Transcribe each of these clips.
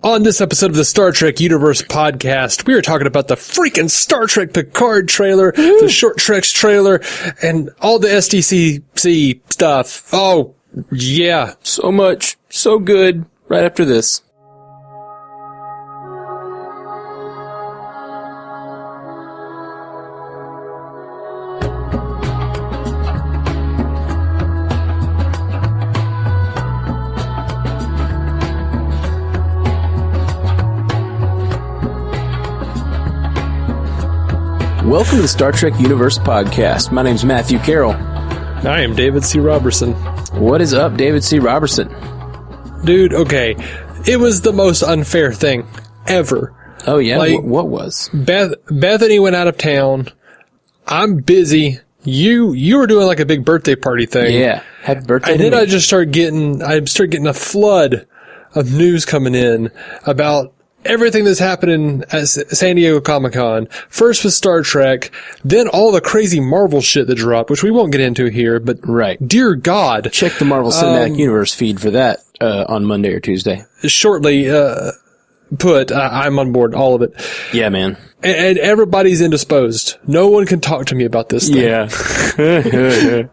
On this episode of the Star Trek Universe podcast, we are talking about the freaking Star Trek Picard trailer, the Short Treks trailer, and all the SDCC stuff. Oh, yeah. So much. So good. Right after this. Welcome to the Star Trek Universe podcast. My name's Matthew Carroll. I am David C. Robertson. What is up, David C. Robertson? Dude, okay. It was the most unfair thing ever. Oh, yeah? Like, what was? Bethany went out of town. I'm busy. You were doing like a big birthday party thing. Yeah. Happy birthday and to then me. I started getting a flood of news coming in about everything that's happening at San Diego Comic-Con. First with Star Trek, then all the crazy Marvel shit that dropped, which we won't get into here, but right. Dear God. Check the Marvel Cinematic Universe feed for that on Monday or Tuesday. Shortly I'm on board, all of it. Yeah, man. And everybody's indisposed. No one can talk to me about this thing. Yeah. I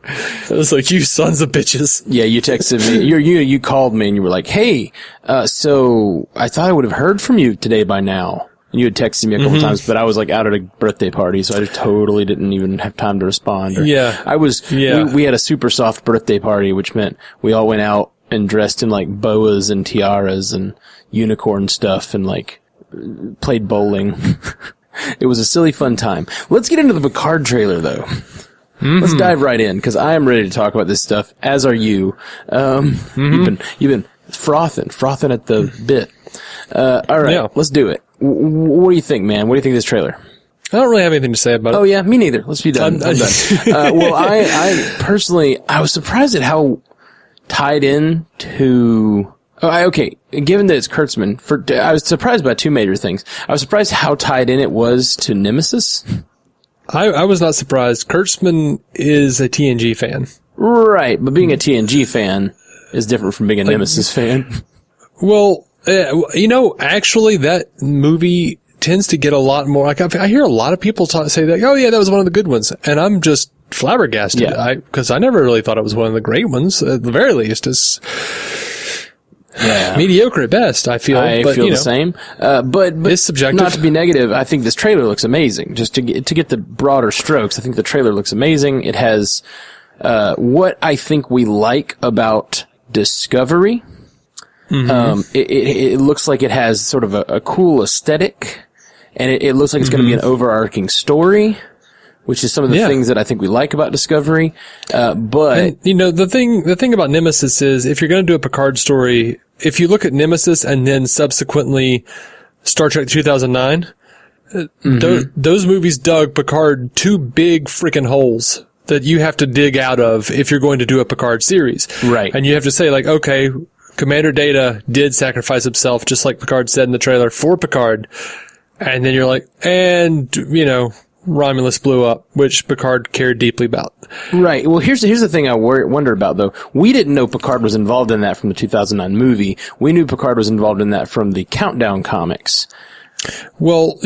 was like, you sons of bitches. Yeah, you texted me. You called me and you were like, hey, so I thought I would have heard from you today by now. And you had texted me a couple times, but I was like out at a birthday party, so I just totally didn't even have time to respond. We had a super soft birthday party, which meant we all went out and dressed in like boas and tiaras and unicorn stuff and like played bowling. It was a silly fun time. Let's get into the Picard trailer though. Let's dive right in because I am ready to talk about this stuff, as are you. You've been frothing at the bit. All right, Let's do it. What do you think, man? What do you think of this trailer? I don't really have anything to say about it. Oh yeah, me neither. Let's be done. I'm done. Well, I personally, I was surprised at how tied in to... Okay, given that it's Kurtzman, I was surprised by two major things. I was surprised how tied in it was to Nemesis. I was not surprised. Kurtzman is a TNG fan. Right, but being a TNG fan is different from being a Nemesis fan. Well, actually that movie tends to get a lot more... Like, I hear a lot of people say that, oh yeah, that was one of the good ones. And I'm just flabbergasted. Because I never really thought it was one of the great ones. At the very least, it's... Yeah. Mediocre at best, I feel. I feel the same. But it's subjective. Not to be negative, I think this trailer looks amazing. Just to get the broader strokes, I think the trailer looks amazing. It has what I think we like about Discovery. It looks like it has sort of a cool aesthetic, and it looks like it's going to be an overarching story, which is some of the things that I think we like about Discovery. But the thing about Nemesis is, if you're going to do a Picard story, if you look at Nemesis and then subsequently Star Trek 2009, those movies dug Picard two big freaking holes that you have to dig out of if you're going to do a Picard series. Right. And you have to say, like, okay, Commander Data did sacrifice himself, just like Picard said in the trailer, for Picard. And then you're like, Romulus blew up, which Picard cared deeply about. Right. Well, here's the thing I wonder about, though. We didn't know Picard was involved in that from the 2009 movie. We knew Picard was involved in that from the Countdown comics. Well,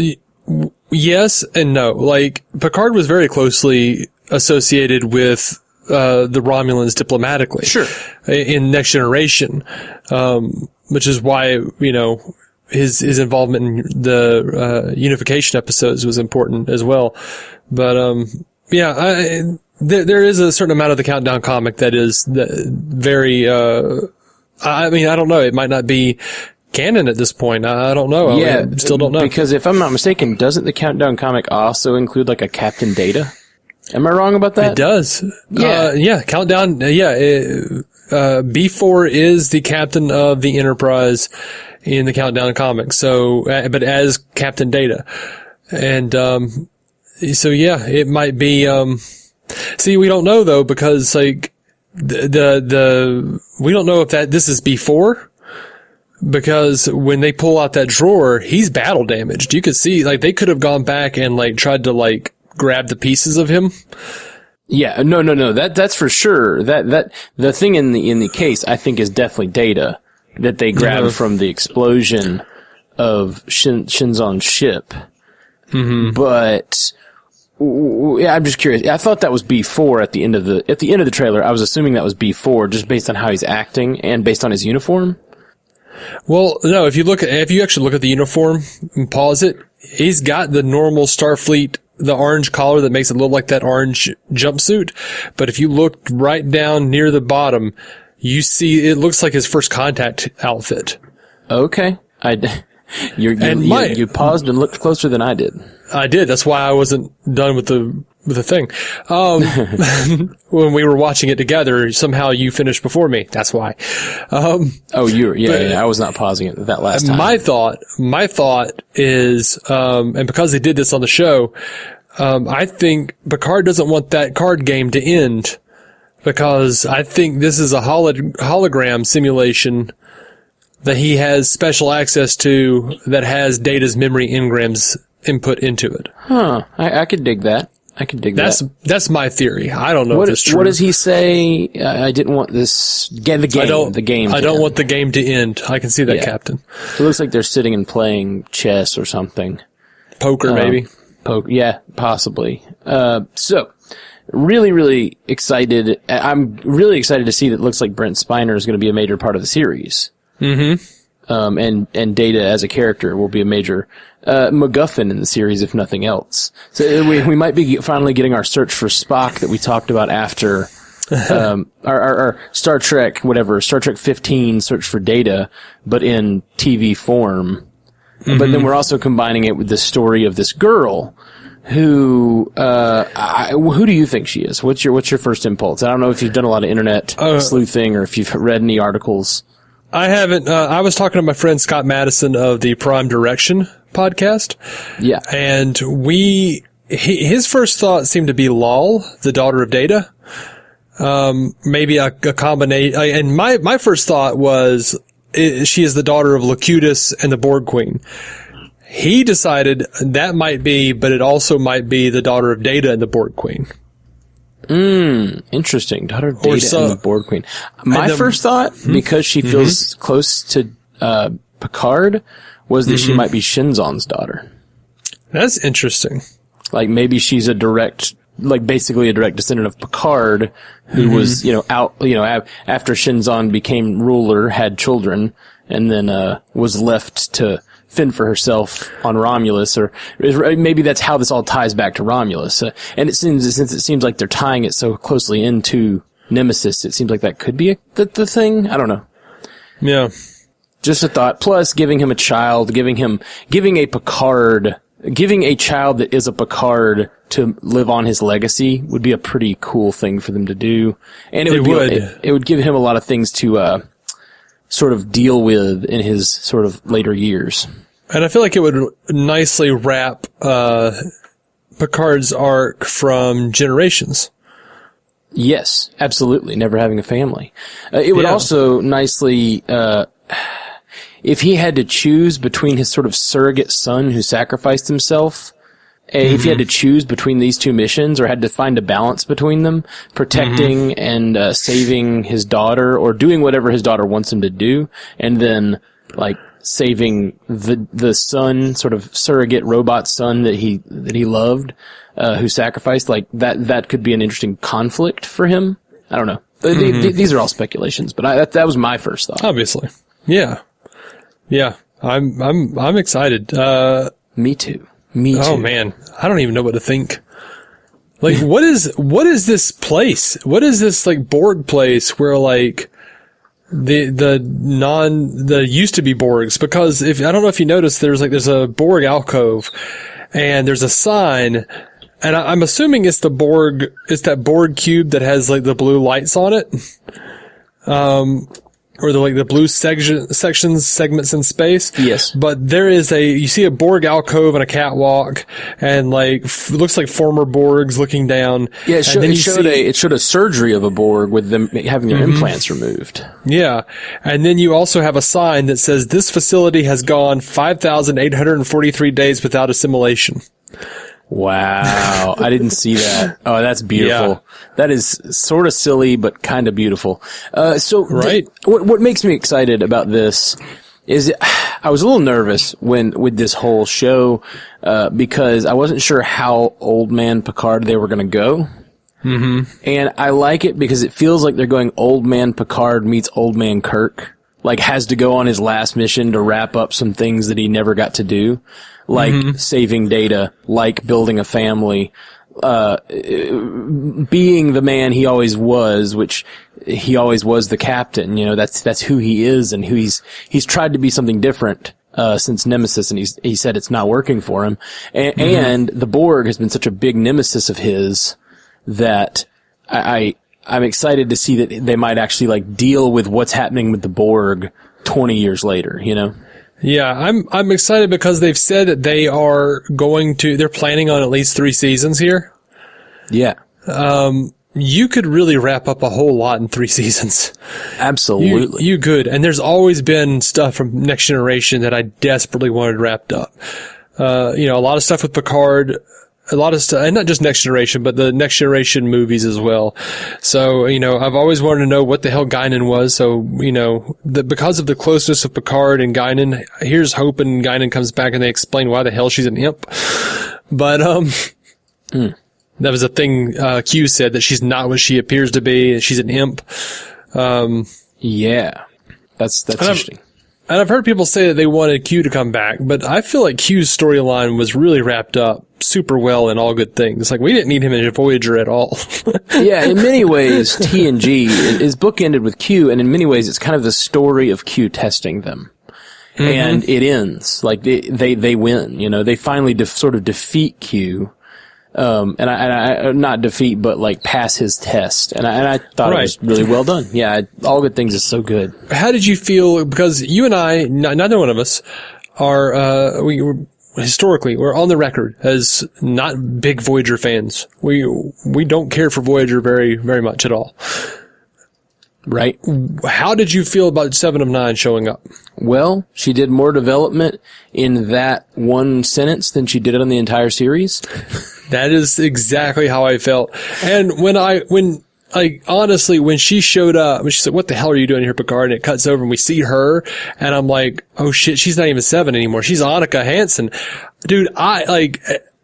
yes and no. Like, Picard was very closely associated with the Romulans diplomatically. Sure. In Next Generation, which is why, his involvement in the unification episodes was important as well. But there is a certain amount of the Countdown comic that is very I don't know, it might not be canon at this point. I don't know. Yeah, I still don't know. Because if I'm not mistaken, doesn't the Countdown comic also include like a Captain Data? Am I wrong about that? It does. Yeah. Countdown. B4 is the captain of the Enterprise in the Countdown comics. So, but as Captain Data. And, it might be, see, we don't know though, because like, we don't know if this is B4. Because when they pull out that drawer, he's battle damaged. You could see, like, they could have gone back and like tried to like grab the pieces of him. Yeah, no. That's for sure. That the thing in the case I think is definitely Data that they grabbed from the explosion of Shinzon's ship. But yeah, I'm just curious. I thought that was B4 at the end of the trailer. I was assuming that was B4 just based on how he's acting and based on his uniform. Well, no, if you actually look at the uniform and pause it, he's got the normal Starfleet, the orange collar that makes it look like that orange jumpsuit. But if you look right down near the bottom, you see it looks like his first contact outfit. Okay. You paused and looked closer than I did. I did. That's why I wasn't done with the thing. When we were watching it together, somehow you finished before me. That's why. I was not pausing it that last time. My thought is, and because they did this on the show, I think Picard doesn't want that card game to end because I think this is a hologram simulation that he has special access to that has Data's memory engrams input into it. Huh. I could dig that. That's my theory. I don't know if it's true. What does he say? I didn't want the game. I don't want the game to end. I can see that, Captain. It looks like they're sitting and playing chess or something. Poker, maybe. Yeah, possibly. So, really, really excited. I'm really excited to see that it looks like Brent Spiner is going to be a major part of the series. And Data as a character will be a major MacGuffin in the series, if nothing else. So we might be finally getting our search for Spock that we talked about after our Star Trek 15 search for Data, but in TV form. But then we're also combining it with the story of this girl who do you think she is? What's your first impulse? I don't know if you've done a lot of internet sleuthing or if you've read any articles. I haven't. I was talking to my friend Scott Madison of the Prime Direction podcast. Yeah. And his first thought seemed to be Lal, the daughter of Data. Maybe a combination. And my first thought was she is the daughter of Locutus and the Borg Queen. He decided that might be, but it also might be the daughter of Data and the Borg Queen. Interesting. Daughter of Data and the Borg Queen. My first thought, because she feels close to Picard, was that she might be Shinzon's daughter. That's interesting. Like maybe she's basically a direct descendant of Picard, who was, after Shinzon became ruler, had children, and then was left to fend for herself on Romulus, or maybe that's how this all ties back to Romulus. And since it seems like they're tying it so closely into Nemesis, it seems like that could be the thing. I don't know. Yeah. Just a thought. Plus, giving him a child, giving a child that is a Picard to live on his legacy would be a pretty cool thing for them to do. And it would give him a lot of things to, sort of deal with in his sort of later years. And I feel like it would nicely wrap Picard's arc from Generations. Yes, absolutely. Never having a family. It would also nicely, if he had to choose between his sort of surrogate son who sacrificed himself, if he had to choose between these two missions or had to find a balance between them, protecting and saving his daughter or doing whatever his daughter wants him to do, and then saving the son, sort of surrogate robot son that he loved, who sacrificed, that could be an interesting conflict for him. I don't know. These are all speculations, but that was my first thought. Obviously. Yeah. Yeah. I'm excited. Me too. Oh man, I don't even know what to think. What is this place? What is this Borg place where the used to be Borgs? Because I don't know if you noticed, there's a Borg alcove and there's a sign, and I'm assuming it's that Borg cube that has the blue lights on it. Or the blue segments in space. Yes. But there is you see a Borg alcove and a catwalk, and looks like former Borgs looking down. Yeah, it showed a surgery of a Borg with them having their implants removed. Yeah. And then you also have a sign that says, "This facility has gone 5,843 days without assimilation." Wow. I didn't see that. Oh, that's beautiful. Yeah. That is sort of silly, but kind of beautiful. Right. What makes me excited about this I was a little nervous with this whole show, because I wasn't sure how old man Picard they were going to go. Mm-hmm. And I like it because it feels like they're going old man Picard meets old man Kirk. Like, has to go on his last mission to wrap up some things that he never got to do. Like saving Data, like building a family, being the man he always was, which he always was the captain. You know, that's who he is and who he's tried to be something different, since Nemesis, and he said it's not working for him. And the Borg has been such a big nemesis of his that I'm excited to see that they might actually like deal with what's happening with the Borg 20 years later, you know? Yeah, I'm excited because they've said that they're planning on at least 3 seasons here. Yeah. You could really wrap up a whole lot in 3 seasons. Absolutely. You could. And there's always been stuff from Next Generation that I desperately wanted wrapped up. A lot of stuff with Picard, a lot of stuff, and not just Next Generation, but the Next Generation movies as well. So, I've always wanted to know what the hell Guinan was. So, because of the closeness of Picard and Guinan, here's hoping Guinan comes back and they explain why the hell she's an imp. But, that was a thing, Q said, that she's not what she appears to be. She's an imp. Yeah. That's interesting. And I've heard people say that they wanted Q to come back, but I feel like Q's storyline was really wrapped up super well in All Good Things. Like, we didn't need him in Voyager at all. Yeah, in many ways, TNG is bookended with Q, and in many ways, it's kind of the story of Q testing them. Mm-hmm. And it ends. Like, they win, they finally sort of defeat Q. And I not defeat, but like pass his test. And I thought it was really well done. Yeah, All Good Things is so good. How did you feel? Because you and I, neither one of us are, historically, we're on the record as not big Voyager fans. We don't care for Voyager very, very much at all. Right. How did you feel about 7 of 9 showing up? Well, she did more development in that one sentence than she did on the entire series. That is exactly how I felt. And when she showed up, when she said, "What the hell are you doing here, Picard?" and it cuts over and we see her, and I'm like, oh shit, she's not even 7 anymore. She's Annika Hansen. Dude,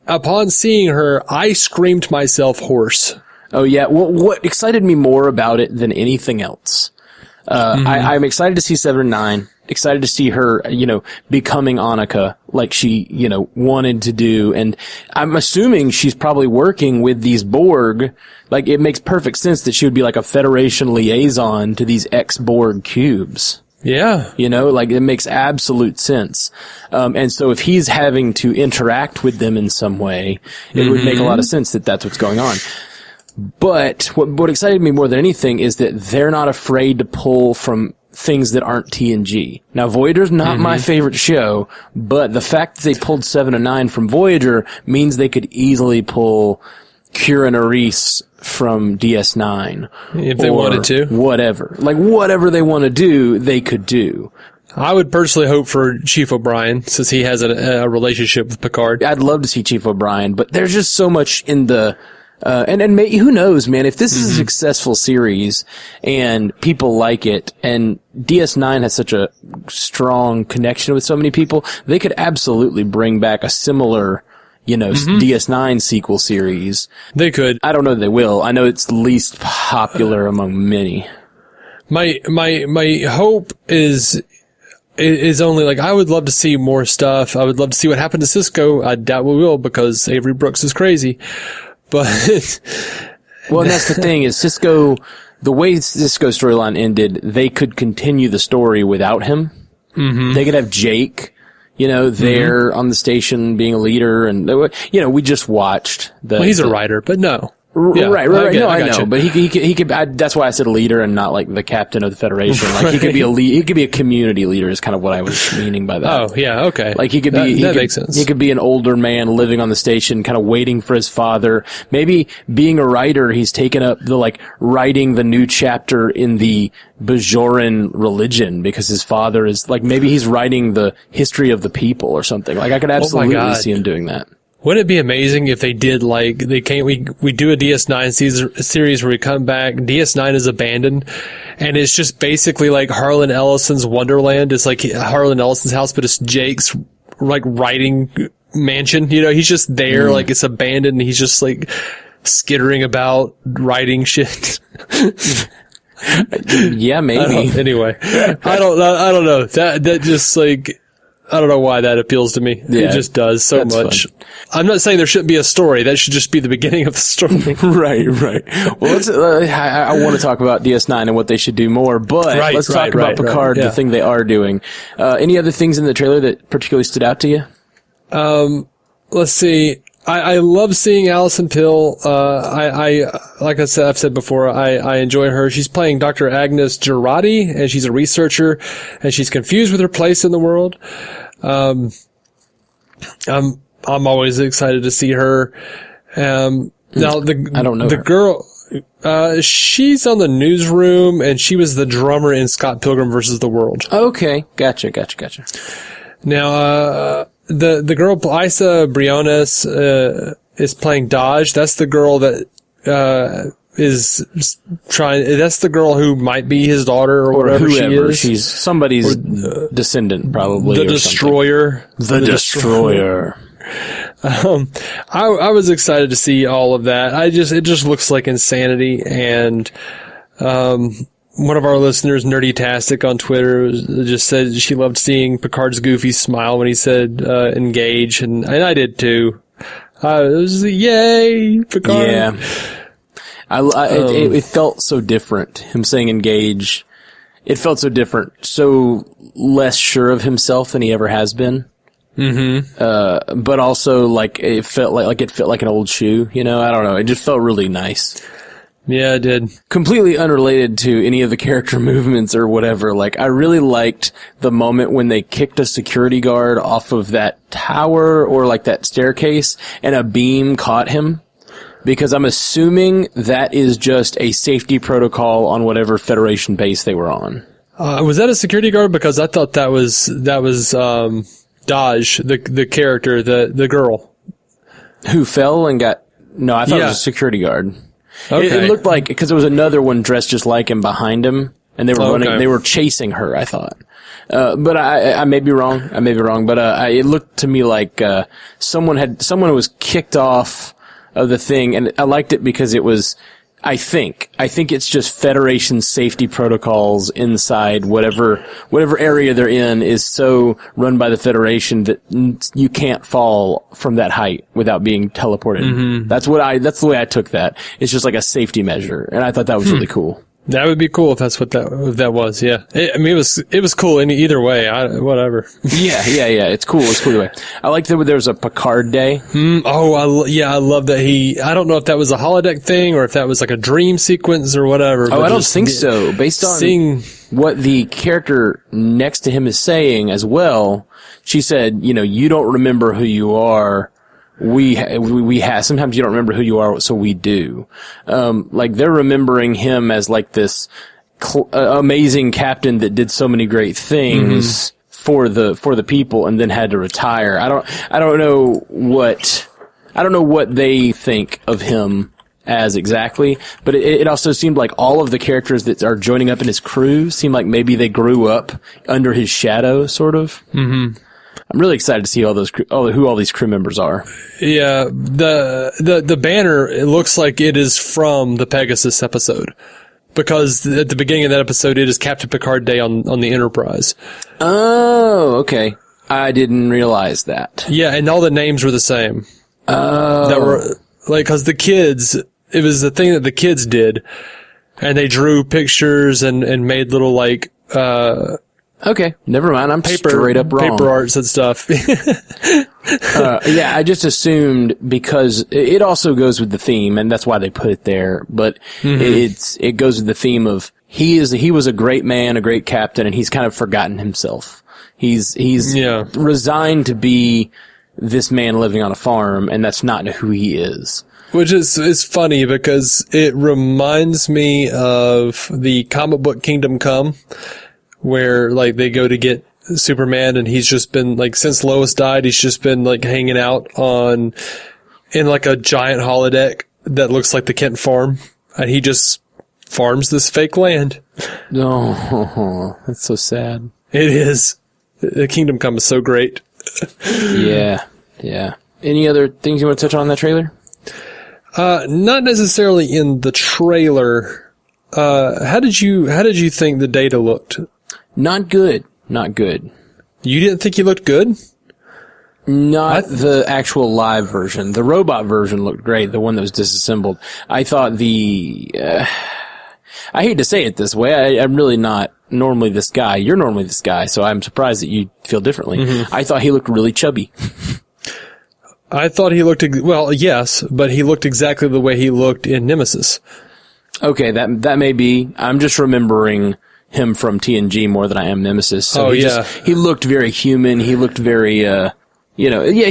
upon seeing her, I screamed myself hoarse. Oh yeah. Well, what excited me more about it than anything else, I'm excited to see 7 and 9. Excited to see her, becoming Annika like she, wanted to do. And I'm assuming she's probably working with these Borg. Like, it makes perfect sense that she would be like a Federation liaison to these ex-Borg cubes. Yeah. It makes absolute sense. And so if he's having to interact with them in some way, it would make a lot of sense that that's what's going on. But what excited me more than anything is that they're not afraid to pull from things that aren't TNG. Now, Voyager's not my favorite show, but the fact that they pulled 7 and 9 from Voyager means they could easily pull Kira Nerys from DS9. If they wanted to. Whatever. Like, whatever they want to do, they could do. I would personally hope for Chief O'Brien, since he has a relationship with Picard. I'd love to see Chief O'Brien, but there's just so much in the... and who knows, man, if this is a successful series and people like it, and DS9 has such a strong connection with so many people, they could absolutely bring back a similar, DS9 sequel series. They could. I don't know that they will. I know it's the least popular among many. My hope is only like, I would love to see more stuff. I would love to see what happened to Cisco. I doubt we will, because Avery Brooks is crazy. But well, and that's the thing is Cisco, the way Cisco's storyline ended, they could continue the story without him. Mm-hmm. They could have Jake, there on the station being a leader, and we just watched he's a writer, but no. Yeah, right. No, I know, but he could. That's why I said leader and not like the captain of the Federation. Like, he could be he could be a community leader is kind of what I was meaning by that. Oh yeah, okay. Like, he could be. That makes sense. He could be an older man living on the station, kind of waiting for his father. Maybe being a writer, he's taken up the writing the new chapter in the Bajoran religion because his father is maybe he's writing the history of the people or something. Like, I could absolutely see him doing that. Wouldn't it be amazing if they did we do a DS9 series where we come back, DS9 is abandoned, and it's just basically like Harlan Ellison's Wonderland. It's like Harlan Ellison's house, but it's Jake's like writing mansion. You know, he's just there, like it's abandoned. And he's just like skittering about writing shit. Yeah, maybe. Anyway, I don't know. That just like, I don't know why that appeals to me. Yeah, it just does so much. Fun. I'm not saying there shouldn't be a story. That should just be the beginning of the story. Right. Well, let's, I want to talk about DS9 and what they should do more, but let's talk about Picard, the thing they are doing. Any other things in the trailer that particularly stood out to you? Let's see. I love seeing Alison Pill. Like I said, I've said before, I enjoy her. She's playing Dr. Agnes Girardi, and she's a researcher, and she's confused with her place in the world. I'm always excited to see her. Now I don't know the girl, she's on the Newsroom, and she was the drummer in Scott Pilgrim versus the World. Okay. Gotcha. Now, the girl, Isa Briones, is playing Dodge. That's the girl that, that's the girl who might be his daughter or whatever she is. She's somebody's descendant, probably. The Destroyer. The Destroyer. I was excited to see all of that. It just looks like insanity, and, one of our listeners, Nerdy-tastic on Twitter, just said she loved seeing Picard's goofy smile when he said, engage, and I did too. It was, yay, Picard. Yeah. It felt so different. Him saying engage. It felt so different. So less sure of himself than he ever has been. Mm-hmm. But also, like, it felt like an old shoe, you know? I don't know. It just felt really nice. Yeah, it did. Completely unrelated to any of the character movements or whatever. Like, I really liked the moment when they kicked a security guard off of that tower or like that staircase and a beam caught him. Because I'm assuming that is just a safety protocol on whatever Federation base they were on. Was that a security guard? Because I thought that was Dodge, the character, the girl. Who fell and got, no, I thought it was a security guard. Okay. It looked like, because there was another one dressed just like him behind him, and they were running, they were chasing her, I thought. But I may be wrong, but it looked to me like, someone was kicked off of the thing, and I liked it because it was, I think it's just Federation safety protocols inside whatever area they're in is so run by the Federation that you can't fall from that height without being teleported. Mm-hmm. That's the way I took that. It's just like a safety measure, and I thought that was really cool. That would be cool if that's what that was. Yeah. It was cool in either way. Whatever. Yeah. It's cool. It's cool either way. I liked that there was a Picard day. I love that I don't know if that was a holodeck thing or if that was like a dream sequence or whatever. I don't think so. Based on what the character next to him is saying as well, she said, you don't remember who you are. We have, sometimes you don't remember who you are, so we do. Like they're remembering him as like this amazing captain that did so many great things for the people and then had to retire. I don't know what they think of him as exactly, but it also seemed like all of the characters that are joining up in his crew seem like maybe they grew up under his shadow, sort of. Mm-hmm. I'm really excited to see who all these crew members are. Yeah, the banner, it looks like it is from the Pegasus episode. Because at the beginning of that episode, it is Captain Picard Day on the Enterprise. Oh, okay. I didn't realize that. Yeah, and all the names were the same. Oh. That were, like, cause the kids, it was the thing that the kids did. And they drew pictures and made little, like, okay, never mind. I'm straight up wrong. Paper arts and stuff. Yeah, I just assumed because it also goes with the theme, and that's why they put it there. But it goes with the theme of he was a great man, a great captain, and he's kind of forgotten himself. He's resigned to be this man living on a farm, and that's not who he is. Which is funny because it reminds me of the comic book Kingdom Come, where like they go to get Superman and he's just been like, since Lois died, he's just been like hanging out in like a giant holodeck that looks like the Kent farm, and he just farms this fake land. No, that's so sad. It is. The Kingdom Come is so great. Yeah. Any other things you want to touch on that trailer? Not necessarily in the trailer. How did you think the Data looked? Not good. You didn't think he looked good? Not the actual live version. The robot version looked great, the one that was disassembled. I thought I hate to say it this way, I'm really not normally this guy. You're normally this guy, so I'm surprised that you feel differently. Mm-hmm. I thought he looked really chubby. I thought he looked, well, yes, but he looked exactly the way he looked in Nemesis. Okay, that may be. I'm just remembering him from TNG more than I am Nemesis. So he looked very human. He looked very, he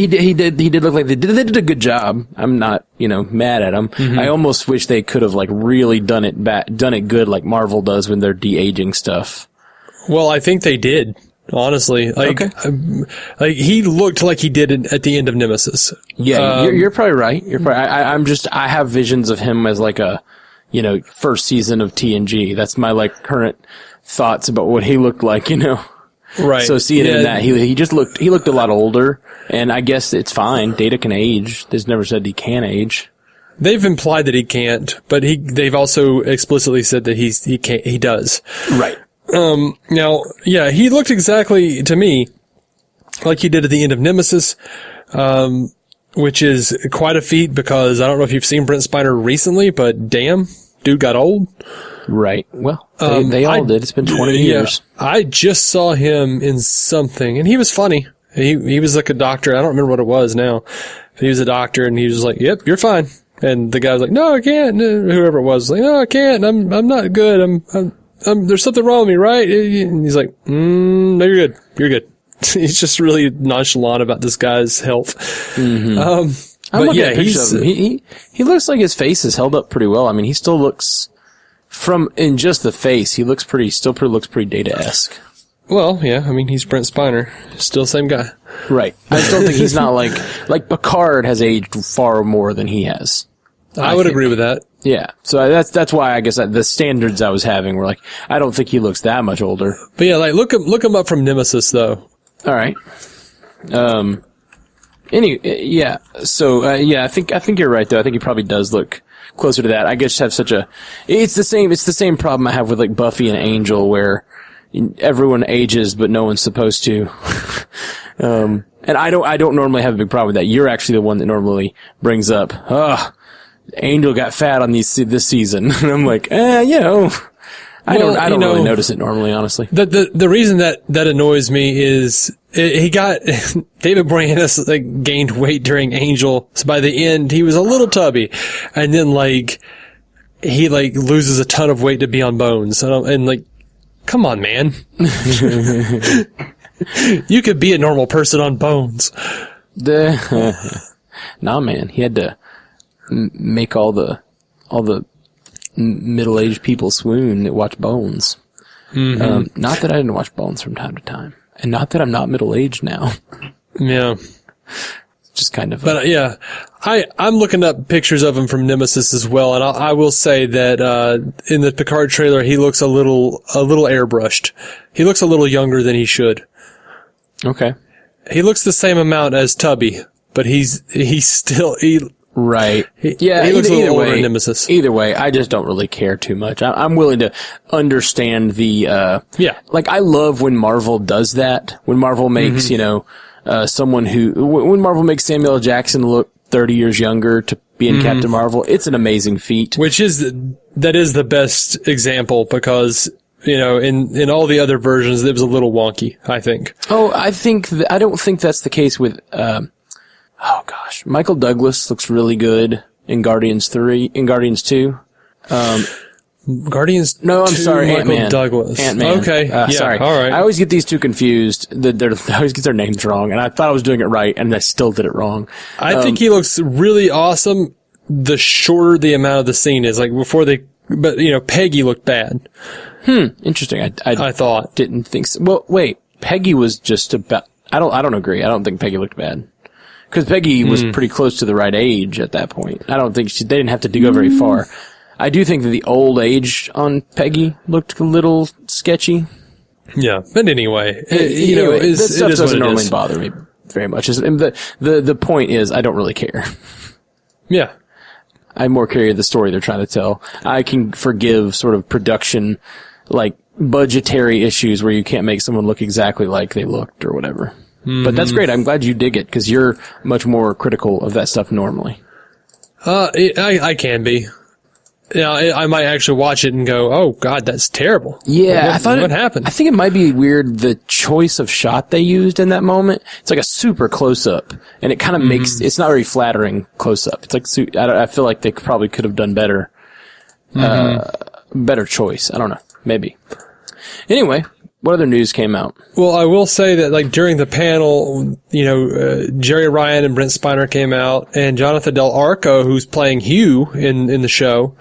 did look like they did a good job. I'm not, mad at them. Mm-hmm. I almost wish they could have really done it good like Marvel does when they're de-aging stuff. Well, I think they did, honestly. He looked like he did at the end of Nemesis. Yeah, you're probably right. I have visions of him as like a, first season of TNG. That's my current thoughts about what he looked like, Right. So seeing him in that, he looked a lot older, and I guess it's fine. Data can age. They've never said he can age. They've implied that he can't, but they've also explicitly said that he does. Right. Now, yeah, he looked exactly to me like he did at the end of Nemesis, which is quite a feat because I don't know if you've seen Brent Spiner recently, but damn, dude got old. Right. Well, they all did. It's been 20 years. I just saw him in something, and he was funny. He was like a doctor. I don't remember what it was now. He was a doctor, and he was like, "Yep, you're fine." And the guy was like, "No, I can't." Whoever it was like, "No, I can't. I'm not good. I'm there's something wrong with me, right?" And he's like, "No, you're good. You're good." He's just really nonchalant about this guy's health. Mm-hmm. I'm looking at pictures of him. He looks like his face is held up pretty well. I mean, he still looks. In just the face, he looks still looks pretty Data-esque. Well, yeah, I mean, he's Brent Spiner. Still the same guy. Right. I still think he's not like Picard has aged far more than he has. I would agree with that. Yeah. So that's why I guess the standards I was having were I don't think he looks that much older. But yeah, look him up from Nemesis though. All right. Yeah. So, I think you're right though. I think he probably does look closer to that. I guess have it's the same problem I have with Buffy and Angel where everyone ages but no one's supposed to. And I don't normally have a big problem with that. You're actually the one that normally brings up, Angel got fat on this season. And I'm like, I don't really notice it normally, honestly. The reason that annoys me is he got David Boreanaz gained weight during Angel, so by the end he was a little tubby, and then he loses a ton of weight to be on Bones, and come on, man, you could be a normal person on Bones. Nah, man, he had to make all the middle-aged people swoon that watch Bones. Mm-hmm. Not that I didn't watch Bones from time to time. And not that I'm not middle-aged now. Yeah. Just kind of. But yeah, I'm looking up pictures of him from Nemesis as well, and I will say that in the Picard trailer he looks a little airbrushed. He looks a little younger than he should. Okay. He looks the same amount as Tubby, but he's still right. He looks a little older in Nemesis. Either way, I just don't really care too much. I'm willing to understand the, I love when Marvel does that. When Marvel makes, someone when Marvel makes Samuel L. Jackson look 30 years younger to be in Captain Marvel, it's an amazing feat. That is the best example because, in all the other versions, it was a little wonky, I think. Oh, I don't think that's the case with, Michael Douglas looks really good in Guardians 2. Guardians No, I'm 2, sorry, Michael Ant-Man. Douglas. Ant-Man. Okay. Sorry. All right. I always get these two confused. I always get their names wrong, and I thought I was doing it right, and I still did it wrong. I think he looks really awesome the shorter the amount of the scene is. But Peggy looked bad. Interesting. I thought. Didn't think so. Well, wait. Peggy was just about... I don't agree. I don't think Peggy looked bad. Because Peggy was pretty close to the right age at that point. I don't think they didn't have to go very far. I do think that the old age on Peggy looked a little sketchy. Yeah, but anyway, that stuff doesn't normally bother me very much. And the point is, I don't really care. Yeah. I more care the story they're trying to tell. I can forgive sort of production, like budgetary issues where you can't make someone look exactly like they looked or whatever. Mm-hmm. But that's great. I'm glad you dig it because you're much more critical of that stuff normally. I can be. I might actually watch it and go, "Oh God, that's terrible." Yeah, what happened? I think it might be weird the choice of shot they used in that moment. It's like a super close up, and it kind of makes it's not very flattering close up. It's like I feel like they probably could have done better, better choice. I don't know, maybe. Anyway, what other news came out? Well, I will say that, like, during the panel, Jerry Ryan and Brent Spiner came out, and Jonathan Del Arco, who's playing Hugh in the show,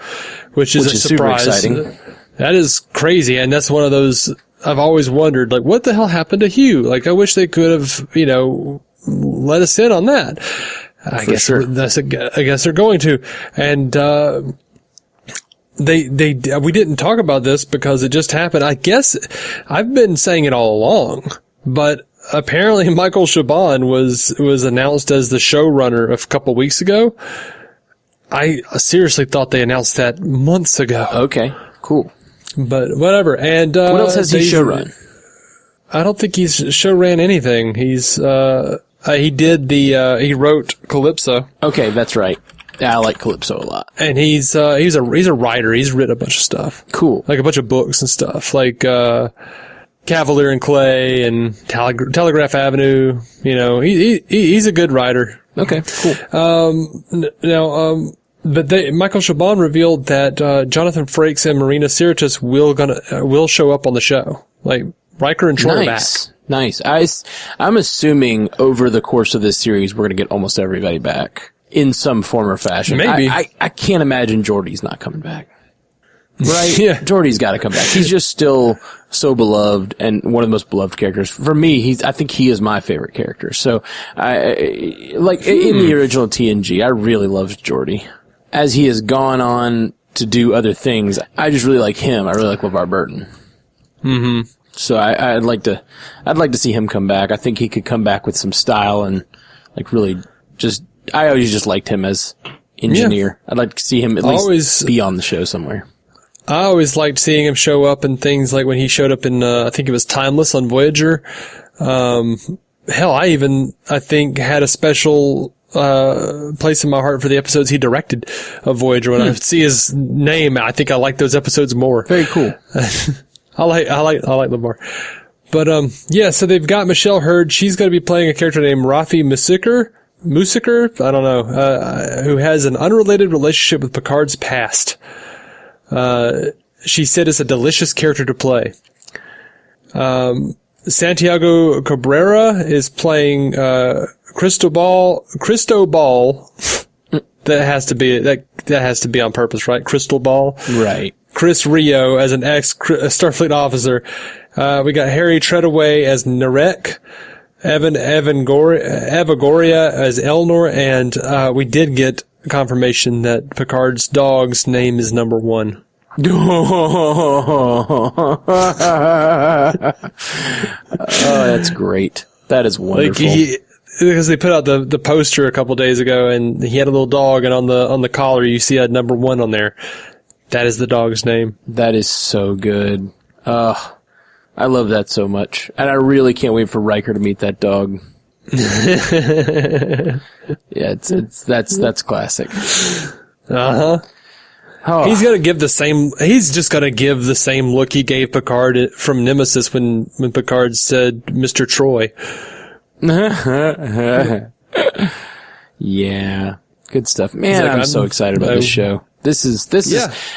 which is a surprise. Super exciting. That is crazy, and that's one of those, I've always wondered, like, what the hell happened to Hugh? Like, I wish they could have, let us in on that. I guess they're going to. And, we didn't talk about this because it just happened. I guess I've been saying it all along, but apparently Michael Chabon was announced as the showrunner a couple weeks ago. I seriously thought they announced that months ago. Okay, cool. But whatever. And, what else has he showrun? I don't think he's showran anything. He's, he wrote Calypso. Okay, that's right. Yeah, I like Calypso a lot. And he's a writer. He's written a bunch of stuff. Cool. Like a bunch of books and stuff. Like, Cavalier and Clay and Telegraph Avenue. He's a good writer. Okay, cool. But Michael Chabon revealed that, Jonathan Frakes and Marina Sirtis will show up on the show. Like, Riker and Troy are back. Nice. I'm assuming over the course of this series, we're going to get almost everybody back. In some form or fashion. Maybe. I can't imagine Geordi's not coming back. Right? Yeah. Geordi's got to come back. He's just still so beloved and one of the most beloved characters. For me, I think he is my favorite character. So, in the original TNG, I really loved Geordi. As he has gone on to do other things, I just really like him. I really like LeVar Burton. Mm-hmm. So I'd like to see him come back. I think he could come back with some style and, like, really just, I always just liked him as engineer. Yeah. I'd like to see him at least be on the show somewhere. I always liked seeing him show up in things like when he showed up in, I think it was Timeless on Voyager. Hell, I think had a special, place in my heart for the episodes he directed of Voyager. When I see his name, I think I like those episodes more. Very cool. I like LeVar. But, so they've got Michelle Hurd. She's going to be playing a character named Rafi Musiker, I don't know, who has an unrelated relationship with Picard's past. She said it's a delicious character to play. Santiago Cabrera is playing, Cristobal. That has to be on purpose, right? Cristobal. Right. Chris Rio as an ex-Starfleet officer. We got Harry Treadaway as Narek. Evagoria as Elnor, and we did get confirmation that Picard's dog's name is number 1. Oh, that's great. That is wonderful. Because they put out the poster a couple days ago, and he had a little dog, and on the collar you see a number 1 on there. That is the dog's name. That is so good. I love that so much. And I really can't wait for Riker to meet that dog. Yeah, that's classic. Uh-huh. Oh. He's just gonna give the same look he gave Picard from Nemesis when Picard said Mr. Troy. Yeah. Good stuff. Man, I'm so excited about this show. This is,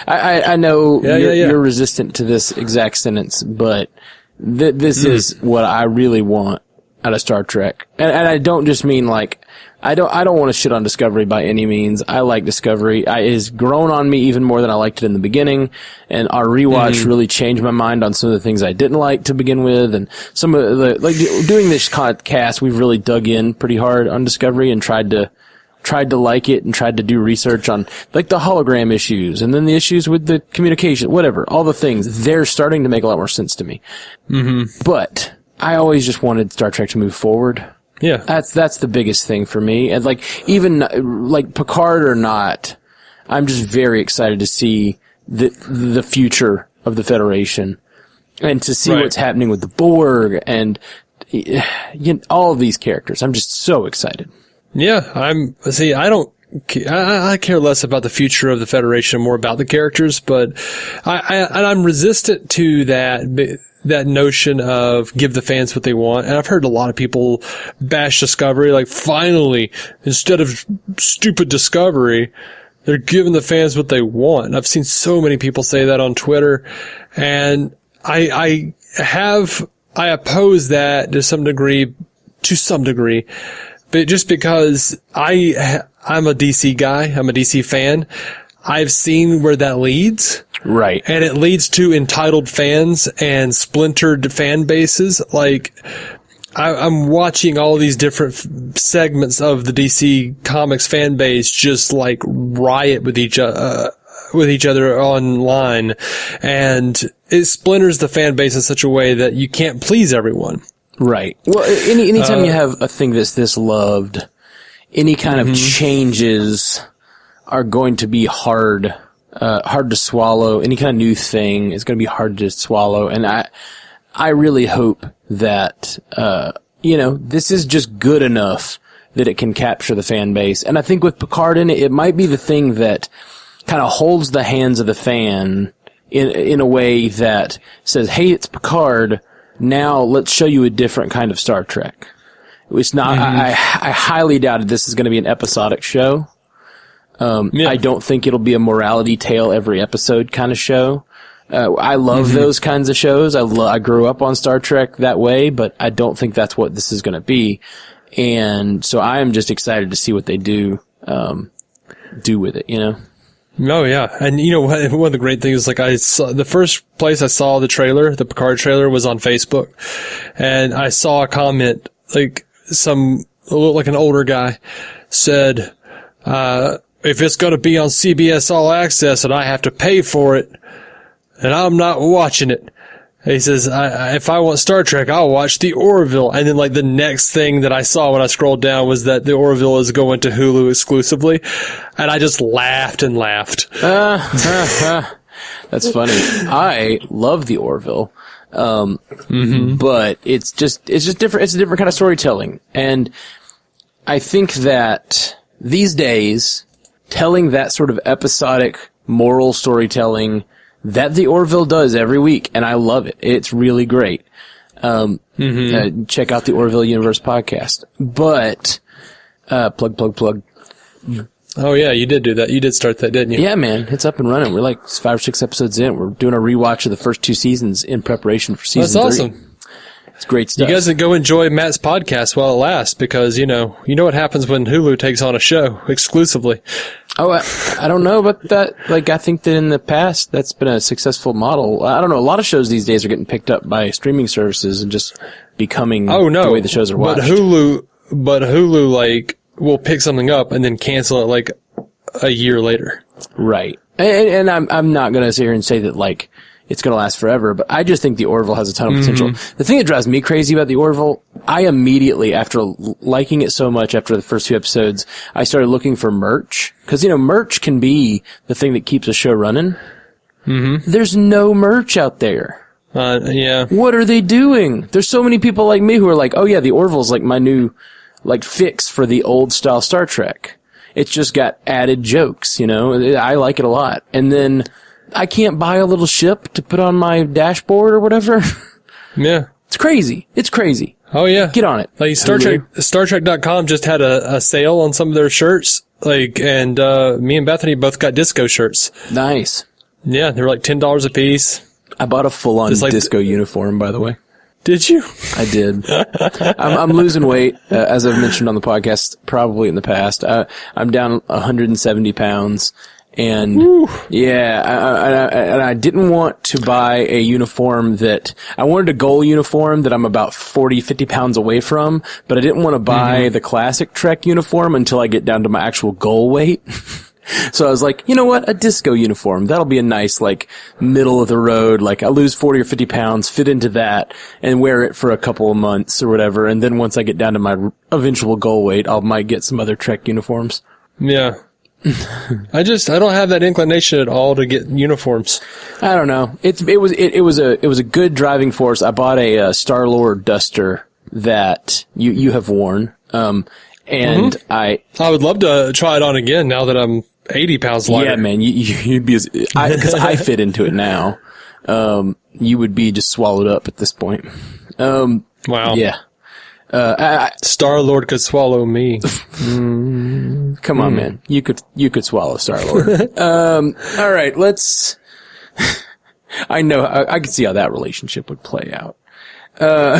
I know you're resistant to this exact sentence, but this is what I really want out of Star Trek. And I don't just mean like, I don't want to shit on Discovery by any means. I like Discovery. It has grown on me even more than I liked it in the beginning. And our rewatch really changed my mind on some of the things I didn't like to begin with. And some of the, like, doing this cast, we've really dug in pretty hard on Discovery and tried to tried to like it and tried to do research on like the hologram issues and then the issues with the communication, whatever, all the things, they're starting to make a lot more sense to me. Mm-hmm. But I always just wanted Star Trek to move forward. Yeah. That's the biggest thing for me. And like, even like Picard or not, I'm just very excited to see the future of the Federation and to see what's happening with the Borg and all of these characters. I'm just so excited. Yeah, I care less about the future of the Federation, more about the characters, but I'm resistant to that notion of give the fans what they want. And I've heard a lot of people bash Discovery, like finally, instead of stupid Discovery, they're giving the fans what they want. And I've seen so many people say that on Twitter, and I oppose that to some degree, but just because I'm a DC guy, I'm a DC fan, I've seen where that leads. Right. And it leads to entitled fans and splintered fan bases. Like, I'm watching all these different segments of the DC Comics fan base just like riot with each other online, and it splinters the fan base in such a way that you can't please everyone. Right. Well, anytime you have a thing that's this loved, any kind of changes are going to be hard to swallow. Any kind of new thing is going to be hard to swallow. And I really hope that, this is just good enough that it can capture the fan base. And I think with Picard in it, it might be the thing that kind of holds the hands of the fan in a way that says, hey, it's Picard. Now let's show you a different kind of Star Trek. It's not, I highly doubted this is going to be an episodic show. I don't think it'll be a morality tale every episode kind of show. I love those kinds of shows. I grew up on Star Trek that way, but I don't think that's what this is going to be. And so I am just excited to see what they do with it, Oh yeah, and one of the great things, like I saw the first place I saw the Picard trailer was on Facebook, and I saw a comment like like an older guy said, if it's going to be on CBS All Access and I have to pay for it, and I'm not watching it. He says, if I want Star Trek, I'll watch the Orville. And then like the next thing that I saw when I scrolled down was that the Orville is going to Hulu exclusively. And I just laughed and laughed. That's funny. I love the Orville. But it's just different. It's a different kind of storytelling. And I think that these days, telling that sort of episodic moral storytelling that the Orville does every week, and I love it. It's really great. Check out the Orville Universe podcast. But, plug. Oh yeah, you did do that. You did start that, didn't you? Yeah, man. It's up and running. We're like 5 or 6 episodes in. We're doing a rewatch of the first 2 seasons in preparation for season 3. That's awesome. It's great stuff. You guys can go enjoy Matt's podcast while it lasts, because, you know what happens when Hulu takes on a show exclusively. Oh, I don't know about that. Like, I think that in the past, that's been a successful model. I don't know. A lot of shows these days are getting picked up by streaming services and just becoming the way the shows are watched. But Hulu, like, will pick something up and then cancel it, like, a year later. Right. And I'm not going to sit here and say that, like, it's going to last forever, but I just think the Orville has a ton of potential. The thing that drives me crazy about the Orville, I immediately, after liking it so much after the first 2 episodes, I started looking for merch. Because, merch can be the thing that keeps a show running. There's no merch out there. Yeah. What are they doing? There's so many people like me who are like, oh yeah, the Orville's like my new, like, fix for the old style Star Trek. It's just got added jokes, I like it a lot. And then I can't buy a little ship to put on my dashboard or whatever. Yeah. It's crazy. It's crazy. Oh yeah. Get on it. Like StarTrek.com just had a sale on some of their shirts. Like, and, me and Bethany both got disco shirts. Nice. Yeah. They were like $10 a piece. I bought a full-on disco uniform, by the way. Did you? I did. I'm losing weight, as I've mentioned on the podcast, probably in the past. I'm down 170 pounds. And I didn't want to buy a uniform I wanted a goal uniform that I'm about 40, 50 pounds away from, but I didn't want to buy the classic Trek uniform until I get down to my actual goal weight. So I was like, you know what? A disco uniform. That'll be a nice, like, middle of the road. Like, I lose 40 or 50 pounds, fit into that, and wear it for a couple of months or whatever. And then once I get down to my eventual goal weight, I might get some other Trek uniforms. Yeah. I don't have that inclination at all to get uniforms. I don't know. It was a good driving force. I bought a Star-Lord duster that you have worn. And I would love to try it on again now that I'm 80 pounds lighter. Yeah, man, you'd be because I fit into it now. You would be just swallowed up at this point. Wow. Yeah. Star-Lord could swallow me. Come on, man. You could swallow Star-Lord. All right, let's, I know, I could see how that relationship would play out. I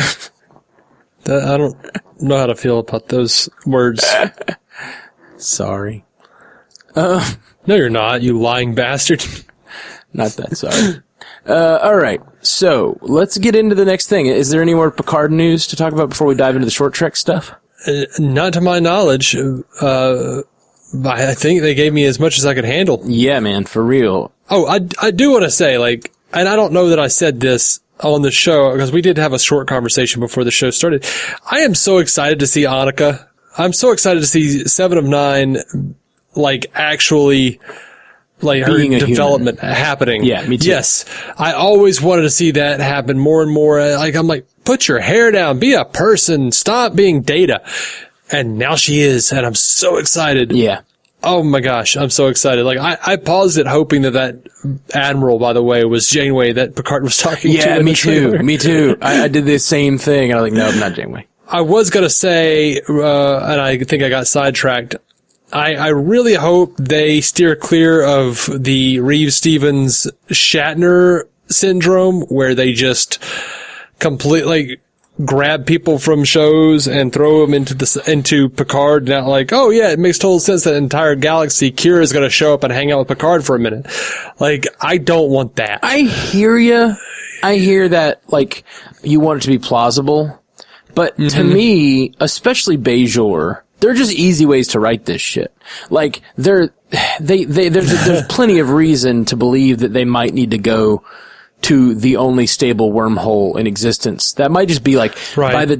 don't know how to feel about those words. Sorry. No, you're not, you lying bastard. Not that sorry. All right. So let's get into the next thing. Is there any more Picard news to talk about before we dive into the short trek stuff? Not to my knowledge. I think they gave me as much as I could handle. Yeah, man, for real. Oh, I do want to say, like, and I don't know that I said this on the show because we did have a short conversation before the show started. I am so excited to see Annika. I'm so excited to see 7 of 9, like, actually, like, her development happening. Yeah, me too. Yes. I always wanted to see that happen more and more. Like, I'm like, put your hair down, be a person, stop being Data. And now she is, and I'm so excited. Yeah. Oh my gosh, I'm so excited. Like, I paused it hoping that Admiral, by the way, was Janeway that Picard was talking to. Yeah, me too. Me too. I did the same thing, and I was like, no, not Janeway. I was gonna say, and I think I got sidetracked. I really hope they steer clear of the Reeves-Stevens Shatner syndrome, where they just completely grab people from shows and throw them into Picard. Not like, oh yeah, it makes total sense that entire galaxy Kira is going to show up and hang out with Picard for a minute. Like, I don't want that. I hear you. I hear that, like, you want it to be plausible. But to me, especially Bajor, they're just easy ways to write this shit. Like, there's plenty of reason to believe that they might need to go to the only stable wormhole in existence. That might just be like, by the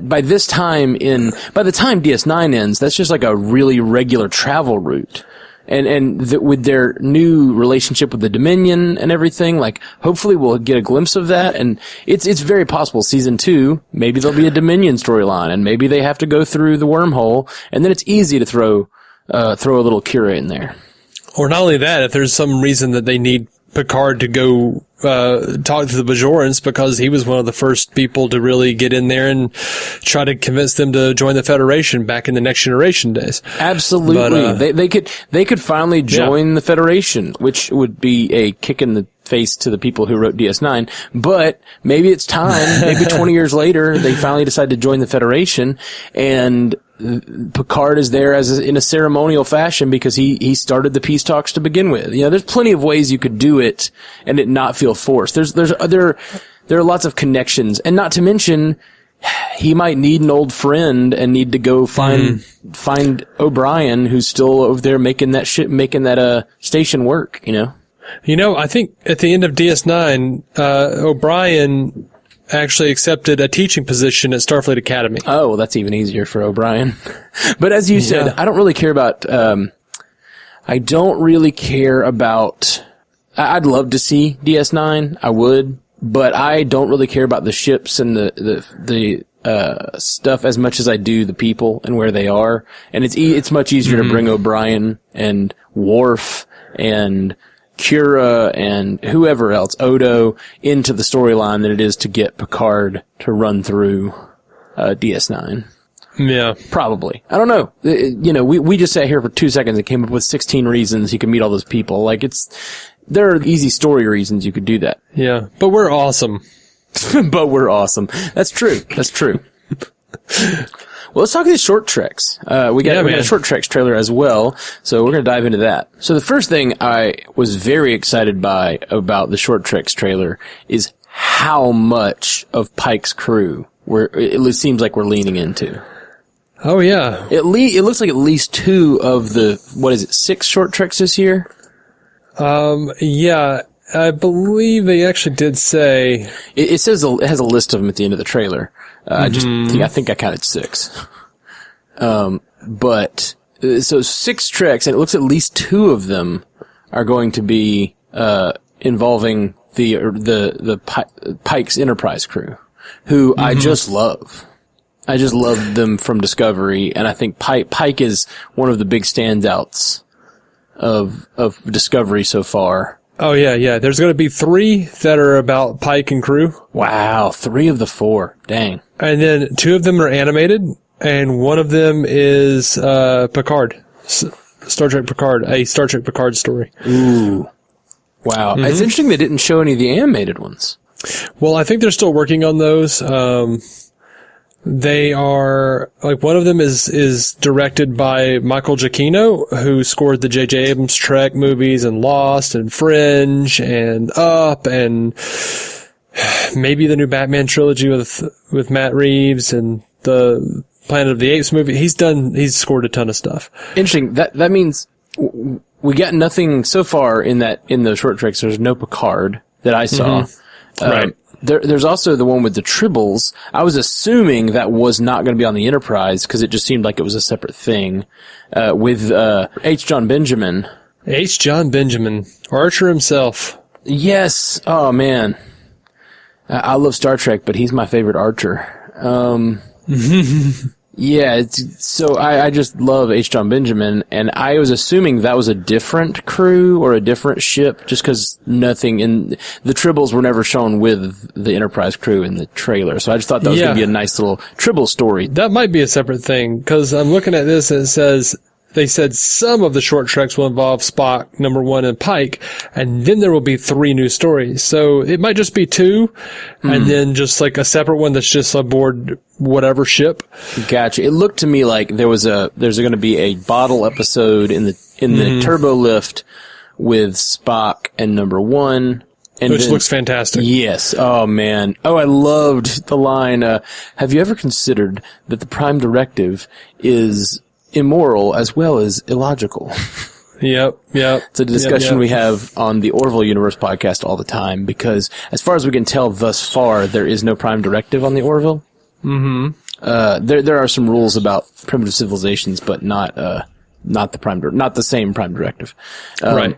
time DS9 ends, that's just like a really regular travel route. And with their new relationship with the Dominion and everything, like, hopefully we'll get a glimpse of that. And it's very possible season 2, maybe there'll be a Dominion storyline, and maybe they have to go through the wormhole, and then it's easy to throw a little Kira in there. Or not only that, if there's some reason that they need Picard to go talk to the Bajorans, because he was one of the first people to really get in there and try to convince them to join the Federation back in the Next Generation days. Absolutely. But, they could finally join the Federation, which would be a kick in the face to the people who wrote DS9. But maybe it's time. Maybe 20 years later, they finally decide to join the Federation, and Picard is there in a ceremonial fashion because he started the peace talks to begin with. You know, there's plenty of ways you could do it and it not feel forced. There are lots of connections, and not to mention, he might need an old friend and need to go find O'Brien, who's still over there making that station work, you know? You know, I think at the end of DS9, O'Brien actually accepted a teaching position at Starfleet Academy. Oh, well, that's even easier for O'Brien. But as you said, I don't really care about, I'd love to see DS9. I would, but I don't really care about the ships and the stuff as much as I do the people and where they are. And it's much easier to bring O'Brien and Worf and Kira and whoever else, Odo, into the storyline than it is to get Picard to run through DS9. Yeah. Probably. I don't know. You know, we just sat here for 2 seconds and came up with 16 reasons he could meet all those people. Like, there are easy story reasons you could do that. Yeah. But we're awesome. But we're awesome. That's true. That's true. Well, let's talk these short treks. We got a short treks trailer as well, so we're going to dive into that. So the first thing I was very excited about the short treks trailer is how much of Pike's crew it seems like we're leaning into. Oh yeah. It looks like at least 2 of the 6 short treks this year. Yeah, I believe they actually did say it says it has a list of them at the end of the trailer. I think I counted 6. But so 6 treks, and it looks at least 2 of them are going to be involving the Pike's Enterprise crew, who I just love. I just love them from Discovery, and I think Pike is one of the big standouts of Discovery so far. Oh yeah. There's going to be 3 that are about Pike and crew. Wow, 3 of the 4. Dang. And then 2 of them are animated, and one of them is Picard, Star Trek Picard, a Star Trek Picard story. Ooh, wow! It's interesting they didn't show any of the animated ones. Well, I think they're still working on those. They are, like, one of them is directed by Michael Giacchino, who scored the J.J. Abrams Trek movies and Lost and Fringe and Up and maybe the new Batman trilogy with Matt Reeves and the Planet of the Apes movie. He's scored a ton of stuff. Interesting. That means we got nothing so far in those short treks. There's no Picard that I saw. Right. There's also the one with the Tribbles. I was assuming that was not going to be on the Enterprise because it just seemed like it was a separate thing. With H. John Benjamin. H. John Benjamin. Archer himself. Yes. Oh, man. I love Star Trek, but he's my favorite Archer. Yeah, so I just love H. John Benjamin, and I was assuming that was a different crew or a different ship, just because nothing in the Tribbles were never shown with the Enterprise crew in the trailer. So I just thought that was going to be a nice little Tribble story. That might be a separate thing, because I'm looking at this and it says they said some of the short treks will involve Spock, number 1, and Pike, and then there will be 3 new stories. So it might just be 2, and then just like a separate one that's just aboard whatever ship. Gotcha. It looked to me like there's going to be a bottle episode in the turbo lift with Spock and number 1. Which looks fantastic. Yes. Oh, man. Oh, I loved the line, have you ever considered that the Prime Directive is immoral as well as illogical? Yep. It's a discussion we have on the Orville Universe podcast all the time, because as far as we can tell thus far, there is no Prime Directive on the Orville. There are some rules about primitive civilizations, but not the same Prime Directive. Right.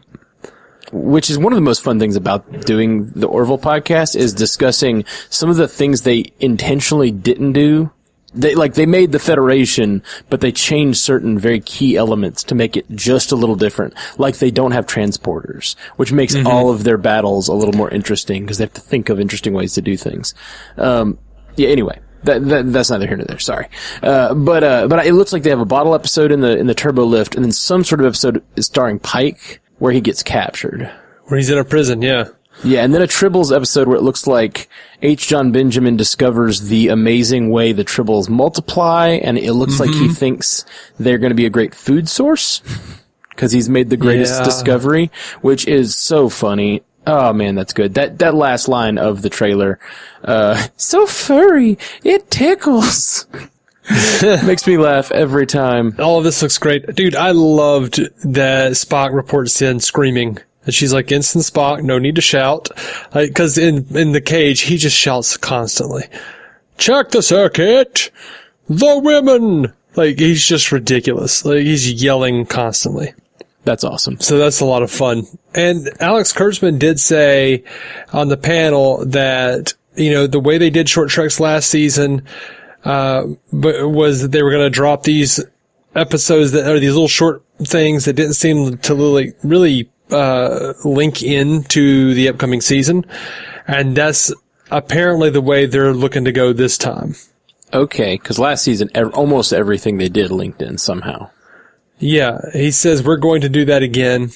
Which is one of the most fun things about doing the Orville podcast, is discussing some of the things they intentionally didn't do. They made the Federation, but they changed certain very key elements to make it just a little different. Like they don't have transporters, which makes all of their battles a little more interesting because they have to think of interesting ways to do things. Anyway. That's neither here nor there. Sorry, but it looks like they have a bottle episode in the turbo lift, and then some sort of episode starring Pike where he gets captured, where he's in a prison. Yeah, and then a Tribbles episode where it looks like H. John Benjamin discovers the amazing way the Tribbles multiply, and it looks like he thinks they're going to be a great food source because he's made the greatest discovery, which is so funny. Oh man, that's good. That last line of the trailer, so furry, it tickles. Makes me laugh every time. All of this looks great. Dude, I loved that Spock reports in screaming. And she's like, instant Spock, no need to shout. Cause in the cage, he just shouts constantly. Check the circuit! The women! Like, he's just ridiculous. Like, he's yelling constantly. That's awesome. So that's a lot of fun. And Alex Kurtzman did say on the panel that, the way they did short treks last season, was that they were going to drop these episodes that are these little short things that didn't seem to really link into the upcoming season. And that's apparently the way they're looking to go this time. Okay. 'Cause last season, almost everything they did linked in somehow. Yeah, he says we're going to do that again.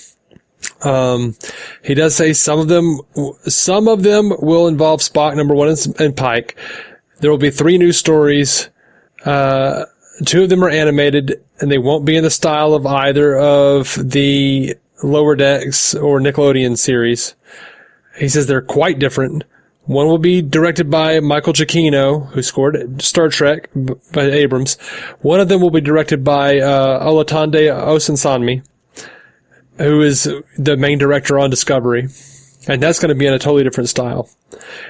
He does say some of them will involve Spock, number 1, and Pike. There will be 3 new stories. 2 of them are animated, and they won't be in the style of either of the Lower Decks or Nickelodeon series. He says they're quite different. One will be directed by Michael Giacchino, who scored Star Trek by Abrams. One of them will be directed by Olatunde Osunsanmi, who is the main director on Discovery. And that's going to be in a totally different style.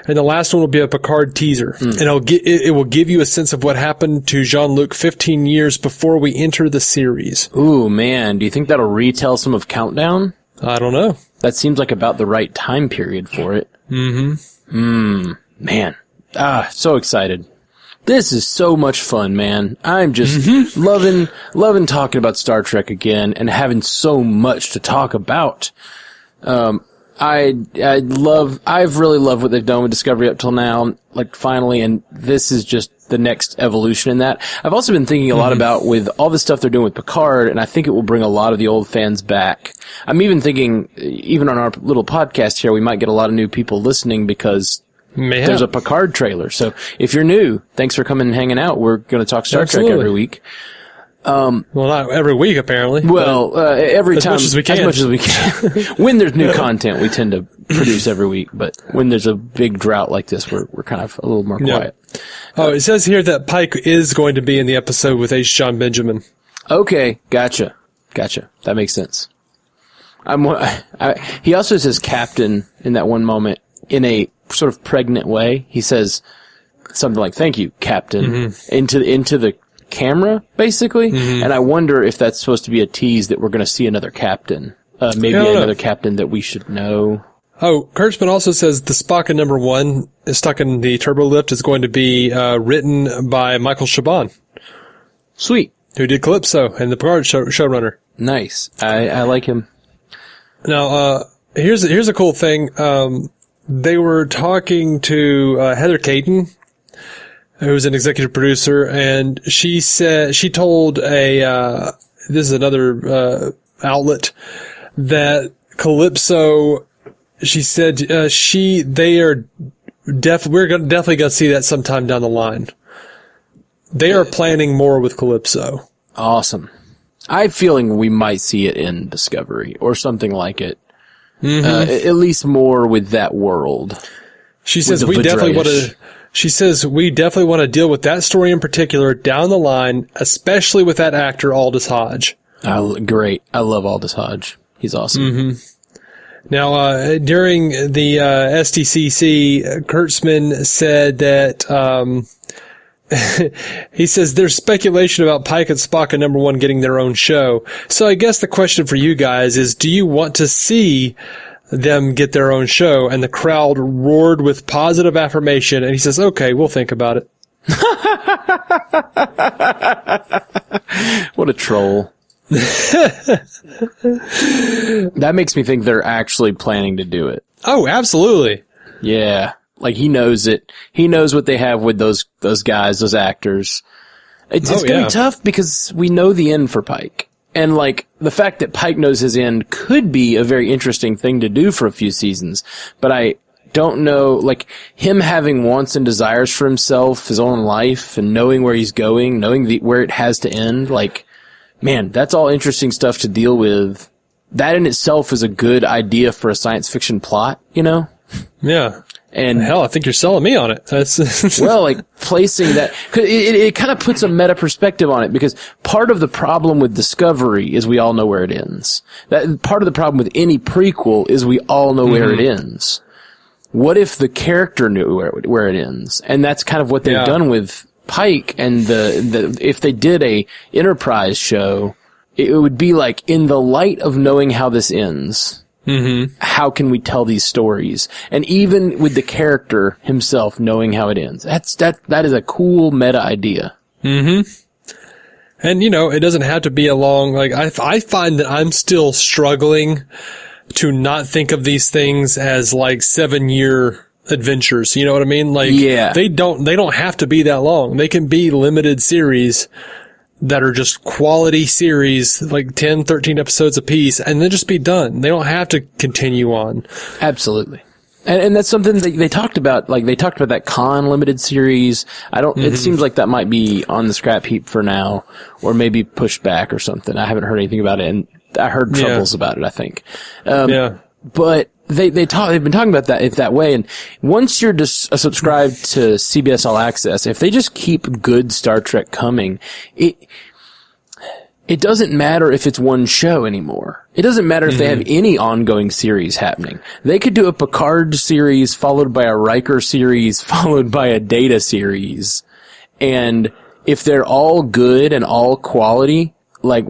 And the last one will be a Picard teaser. And it will give you a sense of what happened to Jean-Luc 15 years before we enter the series. Ooh, man. Do you think that'll retell some of Countdown? I don't know. That seems like about the right time period for it. Man. So excited. This is so much fun, man. I'm just loving talking about Star Trek again and having so much to talk about. I've really loved what they've done with Discovery up till now, like finally, and this is just the next evolution in that. I've also been thinking a lot about with all the stuff they're doing with Picard, and I think it will bring a lot of the old fans back. I'm even thinking, even on our little podcast here, we might get a lot of new people listening because there's a Picard trailer. So if you're new, thanks for coming and hanging out. We're going to talk Star Trek every week. Well, not every week, apparently. Well, every time. As much as we can. When there's new content, we tend to produce every week. But when there's a big drought like this, we're kind of a little more quiet. Oh, it says here that Pike is going to be in the episode with H. John Benjamin. Okay, gotcha. That makes sense. He also says captain in that one moment in a sort of pregnant way. He says something like, "Thank you, Captain," into the camera, basically. And I wonder if that's supposed to be a tease that we're going to see another captain. Maybe another captain that we should know. Oh, Kurtzman also says the Spock in number 1 is stuck in the turbo lift is going to be written by Michael Chabon. Sweet. Who did Calypso and the Picard showrunner. Nice. I like him. Now, here's a cool thing. They were talking to Heather Caden, who's an executive producer, and she told this is another outlet, that Calypso, she said we're definitely gonna see that sometime down the line. They are planning more with Calypso. Awesome. I have a feeling we might see it in Discovery or something like it. At least more with that world. She says we definitely want to deal with that story in particular down the line, especially with that actor Aldous Hodge. Great. I love Aldous Hodge. He's awesome. Now, during the SDCC, Kurtzman said that he says there's speculation about Pike and Spock and number 1 getting their own show. So I guess the question for you guys is, do you want to see them get their own show? And the crowd roared with positive affirmation, and he says, okay, we'll think about it. What a troll. That makes me think they're actually planning to do it. Oh, absolutely. Yeah. Like, he knows it. He knows what they have with those guys, those actors. It's going to be tough because we know the end for Pike. And, like, the fact that Pike knows his end could be a very interesting thing to do for a few seasons. But I don't know, like, him having wants and desires for himself, his own life, and knowing where he's going, knowing where it has to end, like, man, that's all interesting stuff to deal with. That in itself is a good idea for a science fiction plot, you know? Yeah. And hell, I think you're selling me on it. That's well, like placing that, cause it kind of puts a meta perspective on it, because part of the problem with Discovery is we all know where it ends. That part of the problem with any prequel is we all know where it ends. What if the character knew where it ends? And that's kind of what they've done with Pike, and if they did a Enterprise show, it would be like, in the light of knowing how this ends, how can we tell these stories? And even with the character himself knowing how it ends, that is a cool meta idea. And you know, it doesn't have to be a long, like, I find that I'm still struggling to not think of these things as like 7-year adventures. You know what I mean? Like, they don't have to be that long. They can be limited series that are just quality series, like 10, 13 episodes a piece, and then just be done. They don't have to continue on. Absolutely. And that's something they talked about. Like, they talked about that Khan limited series. It seems like that might be on the scrap heap for now, or maybe pushed back or something. I haven't heard anything about it, and I heard troubles about it, I think. But they've been talking about that way, and once you're just subscribed to CBS All Access, if they just keep good Star Trek coming, it doesn't matter if it's one show anymore. It doesn't matter if they have any ongoing series happening. They could do a Picard series followed by a Riker series followed by a Data series. And if they're all good and all quality, like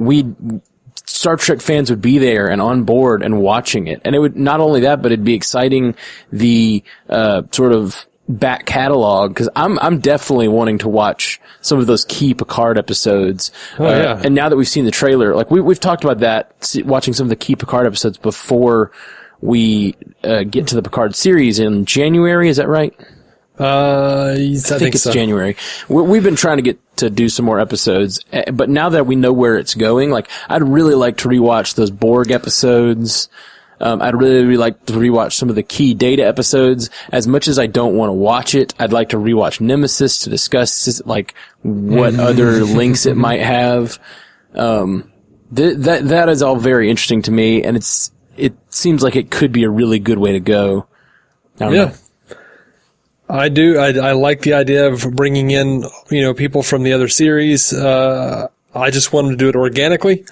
Star Trek fans would be there and on board and watching it. And it would, not only that, but it'd be exciting the, sort of back catalog, cause I'm definitely wanting to watch some of those key Picard episodes. And now that we've seen the trailer, like we've talked about that, watching some of the key Picard episodes before we, get to the Picard series in January. Is that right? I think it's so. January. We've been trying to get to do some more episodes, but now that we know where it's going, like I'd really like to rewatch those Borg episodes. I'd really like to rewatch some of the key Data episodes. As much as I don't want to watch it, I'd like to rewatch Nemesis to discuss like what other links it might have. That is all very interesting to me, and it seems like it could be a really good way to go. I don't know. I do. I like the idea of bringing in, people from the other series. I just wanted to do it organically.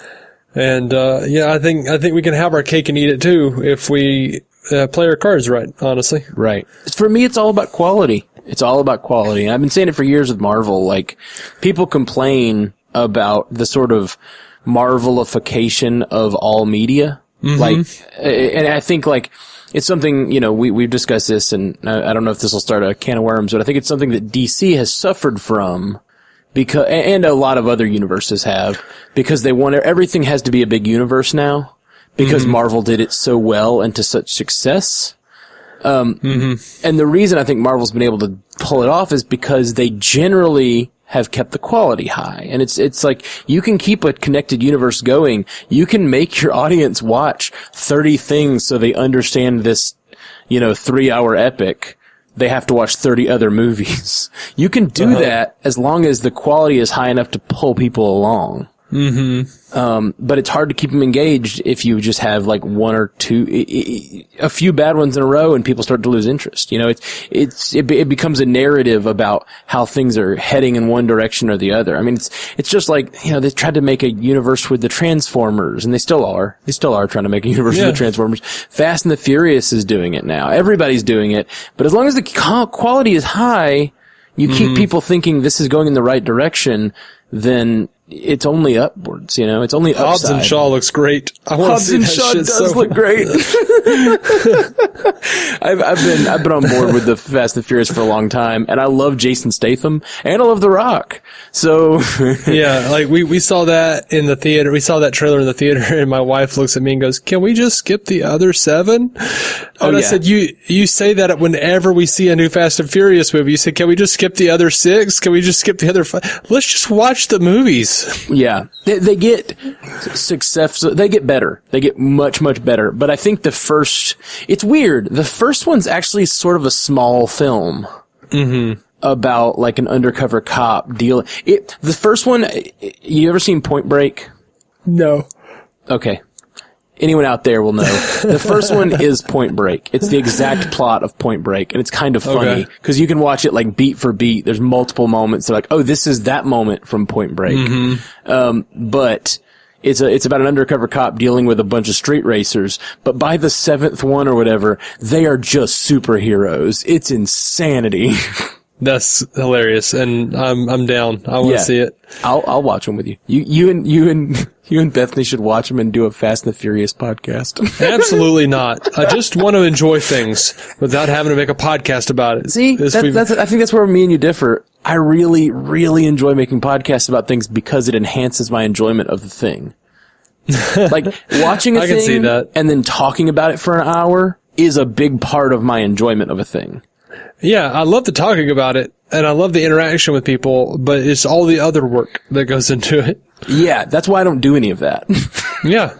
And, I think we can have our cake and eat it too if we play our cards right, honestly. Right. For me, it's all about quality. It's all about quality. And I've been saying it for years with Marvel. Like, people complain about the sort of Marvelification of all media. Like, and I think like, it's something, we've discussed this, and I don't know if this will start a can of worms, but I think it's something that DC has suffered from, because, and a lot of other universes have, because they want, everything has to be a big universe now, because Marvel did it so well and to such success. And the reason I think Marvel's been able to pull it off is because they generally have kept the quality high. And it's like, you can keep a connected universe going. You can make your audience watch 30 things so they understand this, 3-hour epic. They have to watch 30 other movies. You can do that as long as the quality is high enough to pull people along. But it's hard to keep them engaged if you just have like one or two, a few bad ones in a row, and people start to lose interest. It becomes a narrative about how things are heading in one direction or the other. I mean, it's just like, they tried to make a universe with the Transformers, and they still are trying to make a universe with the Transformers. Fast and the Furious is doing it now. Everybody's doing it. But as long as the quality is high, you keep people thinking this is going in the right direction, then it's only upwards, it's only upside. Hobbs and Shaw looks great. I want to see that Shaw shit does look great. I've been on board with the Fast and Furious for a long time, and I love Jason Statham, and I love The Rock. So yeah, like we saw that in the theater. We saw that trailer in the theater, and my wife looks at me and goes, "Can we just skip the other 7?" And I said, "You say that whenever we see a new Fast and Furious movie. You say, can we just skip the other 6? Can we just skip the other 5? Let's just watch the movies." Yeah. They get successful. They get better. They get much, much better. But I think it's weird. The first one's actually sort of a small film. About like an undercover cop deal. The first one, you ever seen Point Break? No. Okay. Anyone out there will know. The first one is Point Break. It's the exact plot of Point Break, and it's kind of funny because you can watch it like beat for beat. There's multiple moments. They're like, oh, this is that moment from Point Break. But it's about an undercover cop dealing with a bunch of street racers. But by the 7th one or whatever, they are just superheroes. It's insanity. That's hilarious, and I'm down. I want to see it. I'll watch them with you. You and Bethany should watch them and do a Fast and the Furious podcast. Absolutely not. I just want to enjoy things without having to make a podcast about it. See, I think that's where me and you differ. I really, really enjoy making podcasts about things because it enhances my enjoyment of the thing. Like watching a I can see thing that. and then talking about it for an hour is a big part of my enjoyment of a thing. Yeah, I love the talking about it, and I love the interaction with people, but it's all the other work that goes into it. Yeah, that's why I don't do any of that. Yeah.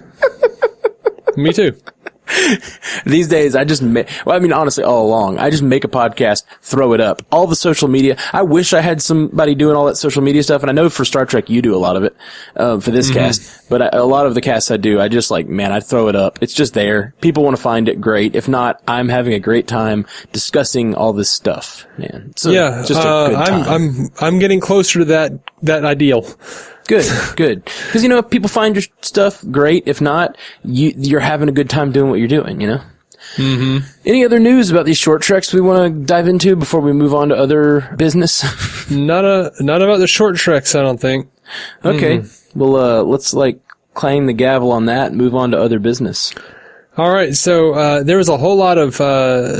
Me too. These days, I just honestly, all along, I just make a podcast, throw it up. All the social media. I wish I had somebody doing all that social media stuff, and I know for Star Trek you do a lot of it for this cast, but a lot of the casts I do, I just I throw it up. It's just there. People want to find it, great. If not, I'm having a great time discussing all this stuff, man. So, yeah, just a good time. I'm getting closer to that ideal. Good. Because, if people find your stuff, great. If not, you're having a good time doing what you're doing, Mm-hmm. Any other news about these short treks we want to dive into before we move on to other business? Not about the short treks, I don't think. Okay. Mm-hmm. Well, let's clang the gavel on that and move on to other business. All right, so there was a whole lot of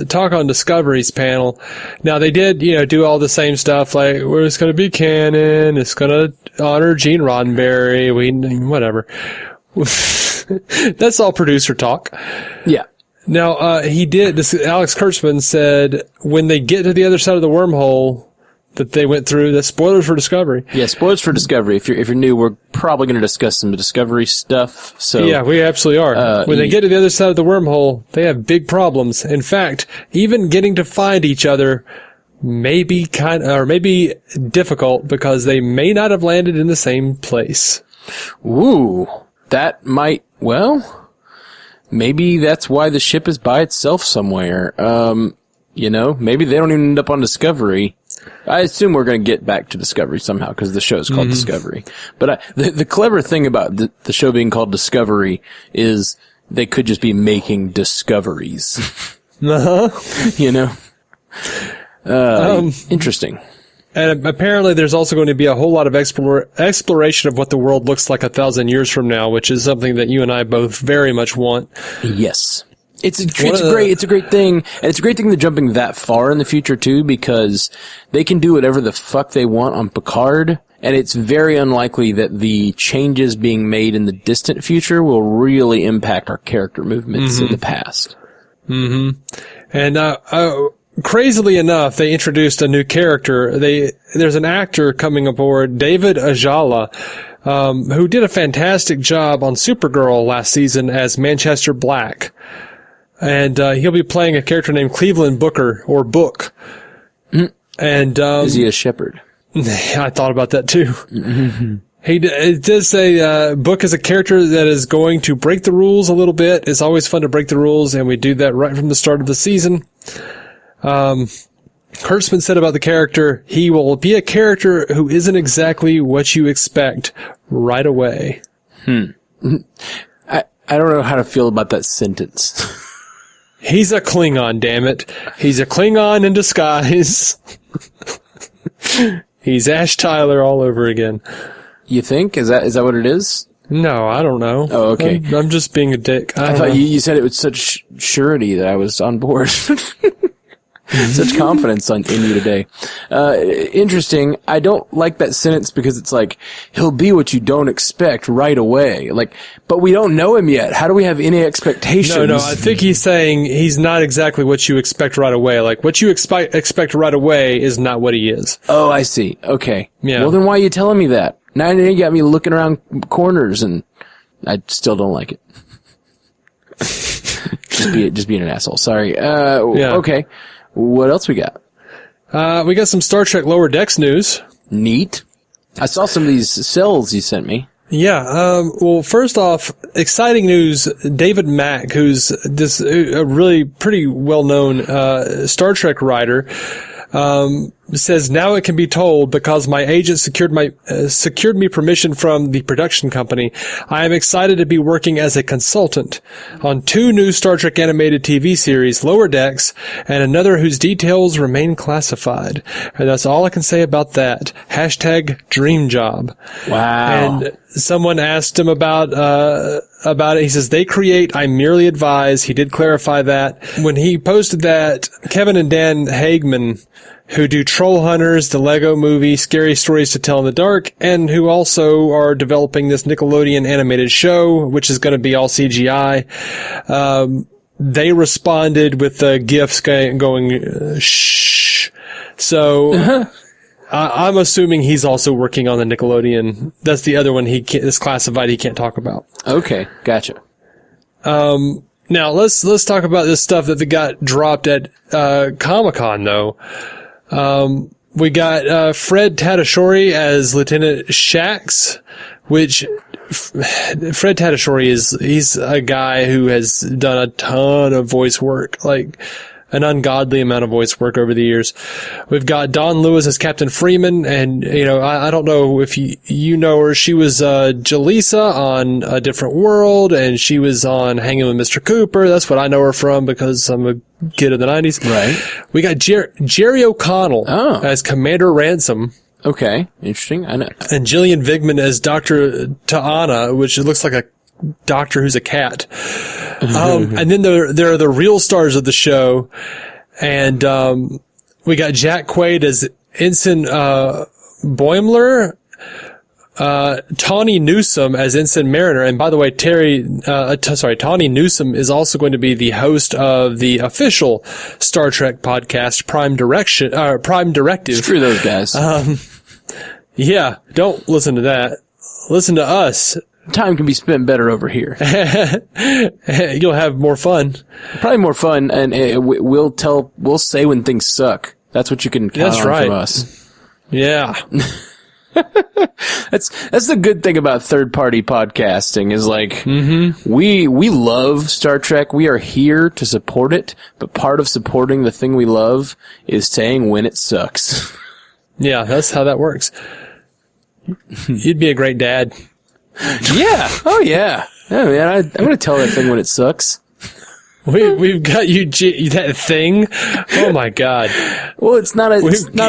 talk on Discovery's panel. Now, they did, do all the same stuff, like, it's going to be canon, it's going to honor Gene Roddenberry, whatever. That's all producer talk. Yeah. Now, Alex Kurtzman said when they get to the other side of the wormhole that they went through, the spoilers for Discovery. Yeah, spoilers for Discovery. If you're new, we're probably going to discuss some Discovery stuff. So yeah, we absolutely are. When they get to the other side of the wormhole, they have big problems. In fact, even getting to find each other may be maybe difficult because they may not have landed in the same place. Ooh, that might, maybe that's why the ship is by itself somewhere. Maybe they don't even end up on Discovery. I assume we're going to get back to Discovery somehow because the show's called Discovery. But the clever thing about the show being called Discovery is they could just be making discoveries. Interesting. And apparently there's also going to be a whole lot of exploration of what the world looks like 1,000 years from now, which is something that you and I both very much want. Yes. It's a great thing, and it's a great thing they're jumping that far in the future too, because they can do whatever the fuck they want on Picard, and it's very unlikely that the changes being made in the distant future will really impact our character movements in the past. Mm-hmm. And crazily enough, they introduced a new character. There's an actor coming aboard, David Ajala, who did a fantastic job on Supergirl last season as Manchester Black. And he'll be playing a character named Cleveland Booker, or Book. And is he a shepherd? I thought about that too. It does say Book is a character that is going to break the rules a little bit. It's always fun to break the rules, and we do that right from the start of the season. Kurtzman said about the character, he will be a character who isn't exactly what you expect right away. I don't know how to feel about that sentence. He's a Klingon, damn it. He's a Klingon in disguise. He's Ash Tyler all over again. You think? Is that what it is? No, I don't know. Oh, okay. I'm just being a dick. I thought you said it with such surety that I was on board. Such confidence in you today. Interesting. I don't like that sentence because it's like, he'll be what you don't expect right away. But we don't know him yet. How do we have any expectations? No, I think he's saying he's not exactly what you expect right away. Like, what you expect right away is not what he is. Oh, I see. Okay. Yeah. Well, then why are you telling me that? Now you got me looking around corners and I still don't like it. just being an asshole. Sorry. Yeah. Okay. What else we got? We got some Star Trek Lower Decks news. Neat. I saw some of these cells you sent me. Yeah. Well, first off, exciting news. David Mack, who's a really pretty well-known Star Trek writer, says now it can be told because my agent secured me permission from the production company. I am excited to be working as a consultant on 2 new Star Trek animated TV series, Lower Decks, and another whose details remain classified. And that's all I can say about that. # dream job. Wow. And someone asked him about it. He says, they create, I merely advise. He did clarify that. When he posted that, Kevin and Dan Hagman, who do Troll Hunters, the Lego movie, Scary Stories to Tell in the Dark, and who also are developing this Nickelodeon animated show, which is going to be all CGI, they responded with GIFs going, shh. So, I'm assuming he's also working on the Nickelodeon. That's the other one is classified he can't talk about. Okay, gotcha. Now let's talk about this stuff that got dropped at Comic-Con though. We got Fred Tatasciore as Lieutenant Shax, which Fred Tatasciore he's a guy who has done a ton of voice work, like an ungodly amount of voice work over the years. We've got Dawn Lewis as Captain Freeman, and I don't know if you know her. She was Jaleesa on A Different World, and she was on Hanging with Mr. Cooper. That's what I know her from because I'm a kid of the 90s. Right. We got Jerry O'Connell as Commander Ransom. Okay, interesting. I know. And Gillian Vigman as Dr. Ta'ana, which looks like a doctor who's a cat. And then there are the real stars of the show. And we got Jack Quaid as Ensign Boimler, Tawny Newsome as Ensign Mariner. And by the way, Tawny Newsome is also going to be the host of the official Star Trek podcast, Prime Directive. Screw those guys. Yeah, don't listen to that. Listen to us. Time can be spent better over here. You'll have more fun. Probably more fun, and we'll say when things suck. That's what you can count on from us. Yeah. That's the good thing about third party podcasting is like, we love Star Trek. We are here to support it, but part of supporting the thing we love is saying when it sucks. Yeah, that's how that works. You'd be a great dad. Yeah. Oh yeah. Yeah, man. I'm going to tell that thing when it sucks. We've got that thing. Oh my God. Well, it's not a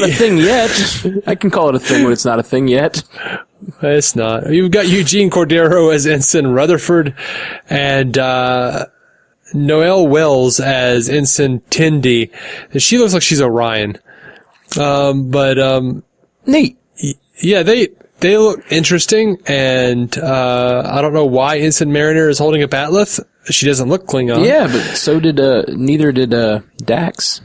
thing yet. I can call it a thing when it's not a thing yet. It's not. You've got Eugene Cordero as Ensign Rutherford and, Noelle Wells as Ensign Tindy. She looks like she's Orion. Neat. Yeah, they look interesting, and I don't know why Ensign Mariner is holding a bat'leth. She doesn't look Klingon. Yeah, but so did neither did Dax.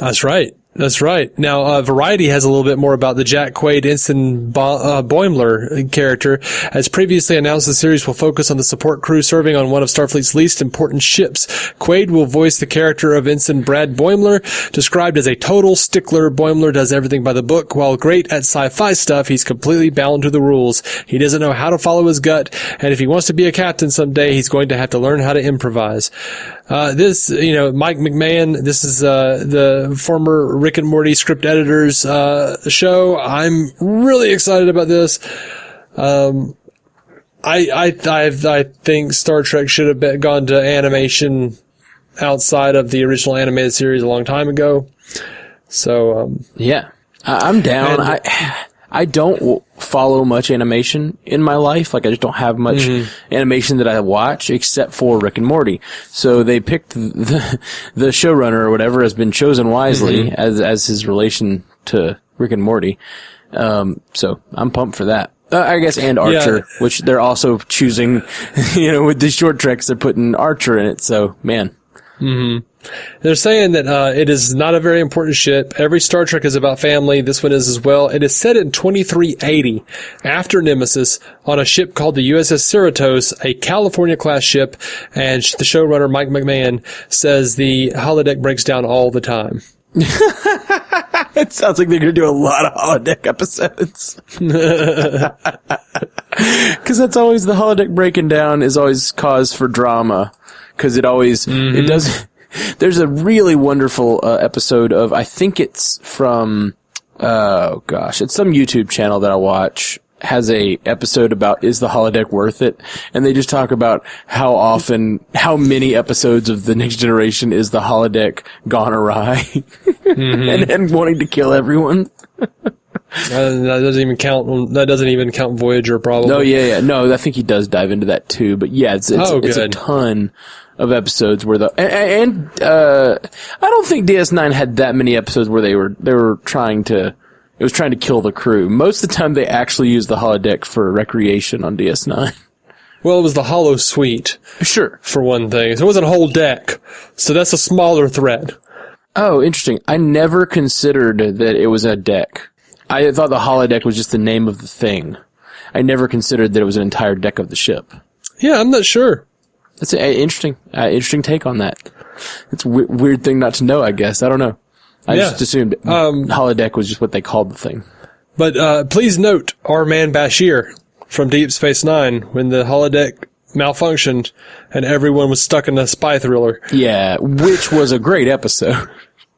That's right. That's right. Now, Variety has a little bit more about the Jack Quaid Ensign Boimler character. As previously announced, the series will focus on the support crew serving on one of Starfleet's least important ships. Quaid will voice the character of Ensign Brad Boimler. Described as a total stickler, Boimler does everything by the book. While great at sci-fi stuff, he's completely bound to the rules. He doesn't know how to follow his gut, and if he wants to be a captain someday, he's going to have to learn how to improvise. Mike McMahon, this is the former Rick and Morty script editor's show. I'm really excited about this. I think Star Trek should have gone to animation outside of the original animated series a long time ago. So yeah, I'm down. I don't follow much animation in my life. Like, I just don't have much animation that I watch except for Rick and Morty. So they picked the showrunner or whatever has been chosen wisely as his relation to Rick and Morty. So I'm pumped for that. I guess, and Archer, which they're also choosing, with the short treks, they're putting Archer in it. So, man. They're saying that it is not a very important ship. Every Star Trek is about family. This one is as well. It is set in 2380 after Nemesis on a ship called the USS Sirtis, a California-class ship, and the showrunner Mike McMahon says the holodeck breaks down all the time. It sounds like they're going to do a lot of holodeck episodes. Because that's always the holodeck breaking down is always cause for drama. Because it always, it does. There's a really wonderful episode of, I think it's from, it's some YouTube channel that I watch, has a episode about is the holodeck worth it? And they just talk about how many episodes of the Next Generation is the holodeck gone awry and wanting to kill everyone. That doesn't even count Voyager, probably. No, yeah. No, I think he does dive into that too. But yeah, it's a ton of episodes where I don't think DS9 had that many episodes where they were trying to kill the crew. Most of the time they actually used the holodeck for recreation on DS9. Well, it was the holo suite. Sure. For one thing. So it wasn't a whole deck. So that's a smaller thread. Oh, interesting. I never considered that it was a deck. I thought the holodeck was just the name of the thing. I never considered that it was an entire deck of the ship. Yeah, I'm not sure. That's an interesting take on that. It's a weird thing not to know, I guess. I don't know. I just assumed holodeck was just what they called the thing. But please note our man Bashir from Deep Space Nine when the holodeck malfunctioned and everyone was stuck in a spy thriller. Yeah, which was a great episode.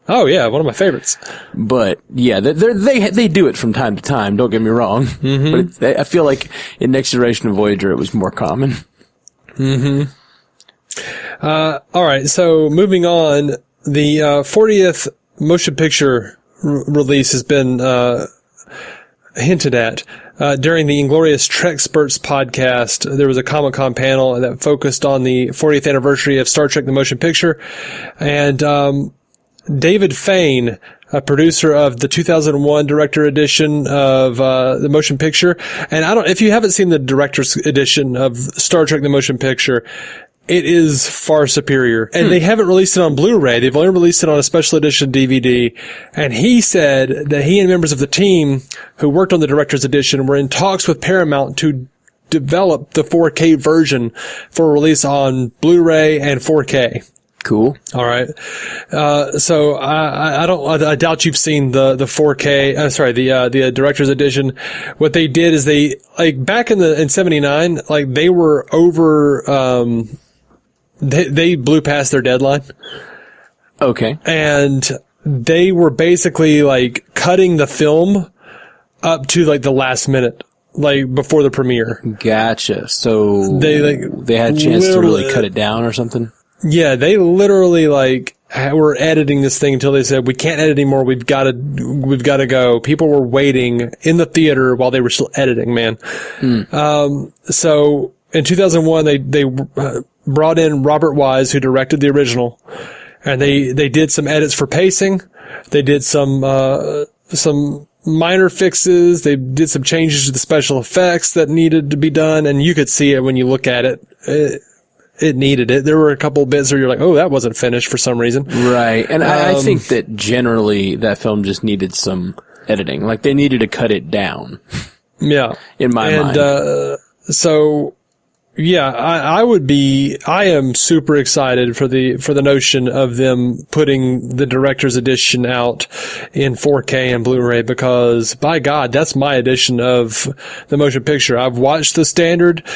Oh yeah, one of my favorites. But yeah, they do it from time to time. Don't get me wrong. Mm-hmm. But I feel like in Next Generation of Voyager, it was more common. Mm-hmm. All right. So moving on, the 40th motion picture release has been hinted at. During the Inglorious Trek-Spurts podcast, there was a Comic-Con panel that focused on the 40th anniversary of Star Trek the Motion Picture, and David Fain, a producer of the 2001 director edition of the motion picture. And if you haven't seen the director's edition of Star Trek the Motion Picture, it is far superior. And they haven't released it on Blu-ray. They've only released it on a special edition DVD. And he said that he and members of the team who worked on the director's edition were in talks with Paramount to develop the 4K version for release on Blu-ray and 4K. Cool. All right. So I doubt you've seen the 4K, the director's edition. What they did is they, like, back in 79, like, they were over, they blew past their deadline. Okay. And they were basically, like, cutting the film up to, like, the last minute, like, before the premiere. Gotcha. So they had a chance to really cut it down or something? Yeah, they literally, like, were editing this thing until they said, we can't edit anymore, we've got to go. People were waiting in the theater while they were still editing, man. So in 2001, they brought in Robert Wise, who directed the original, and they did some edits for pacing. They did some minor fixes. They did some changes to the special effects that needed to be done, and you could see it when you look at it. It needed it. There were a couple of bits where you're like, oh, that wasn't finished for some reason. Right. And I think that generally that film just needed some editing. Like, they needed to cut it down. Yeah. In my mind. So, yeah, I am super excited for the notion of them putting the director's edition out in 4K and Blu-ray, because by God, that's my edition of the motion picture. I've watched the standard,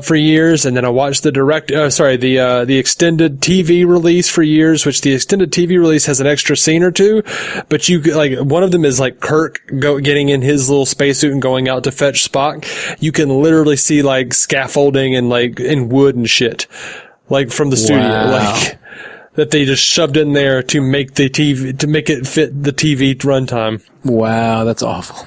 for years, and then I watched the extended TV release for years, which the extended TV release has an extra scene or two, but one of them is like Kirk getting in his little spacesuit and going out to fetch Spock. You can literally see, like, scaffolding and, like, in wood and shit, like, from the studio, like, that they just shoved in there to make it fit the TV runtime. Wow, that's awful.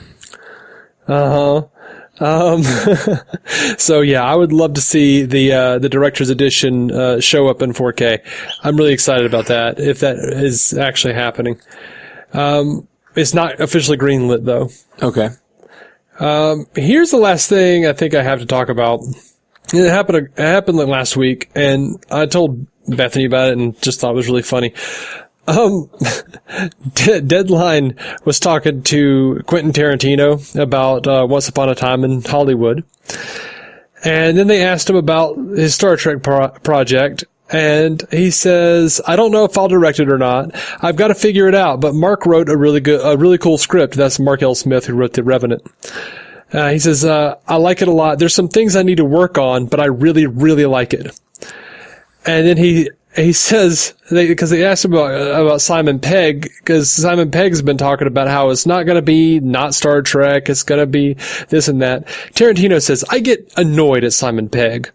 So yeah, I would love to see the director's edition show up in 4K. I'm really excited about that, if that is actually happening. It's not officially greenlit though. Okay. Here's the last thing I think I have to talk about. It happened like last week, and I told Bethany about it and just thought it was really funny. Deadline was talking to Quentin Tarantino about Once Upon a Time in Hollywood, and then they asked him about his Star Trek project, and he says, I don't know if I'll direct it or not. I've got to figure it out, but Mark wrote a really cool script. That's Mark L. Smith, who wrote The Revenant. He says, I like it a lot. There's some things I need to work on, but I really, really like it. And then he says, because they asked him about Simon Pegg, because Simon Pegg's been talking about how it's not going to be not Star Trek, it's going to be this and that. Tarantino says, I get annoyed at Simon Pegg.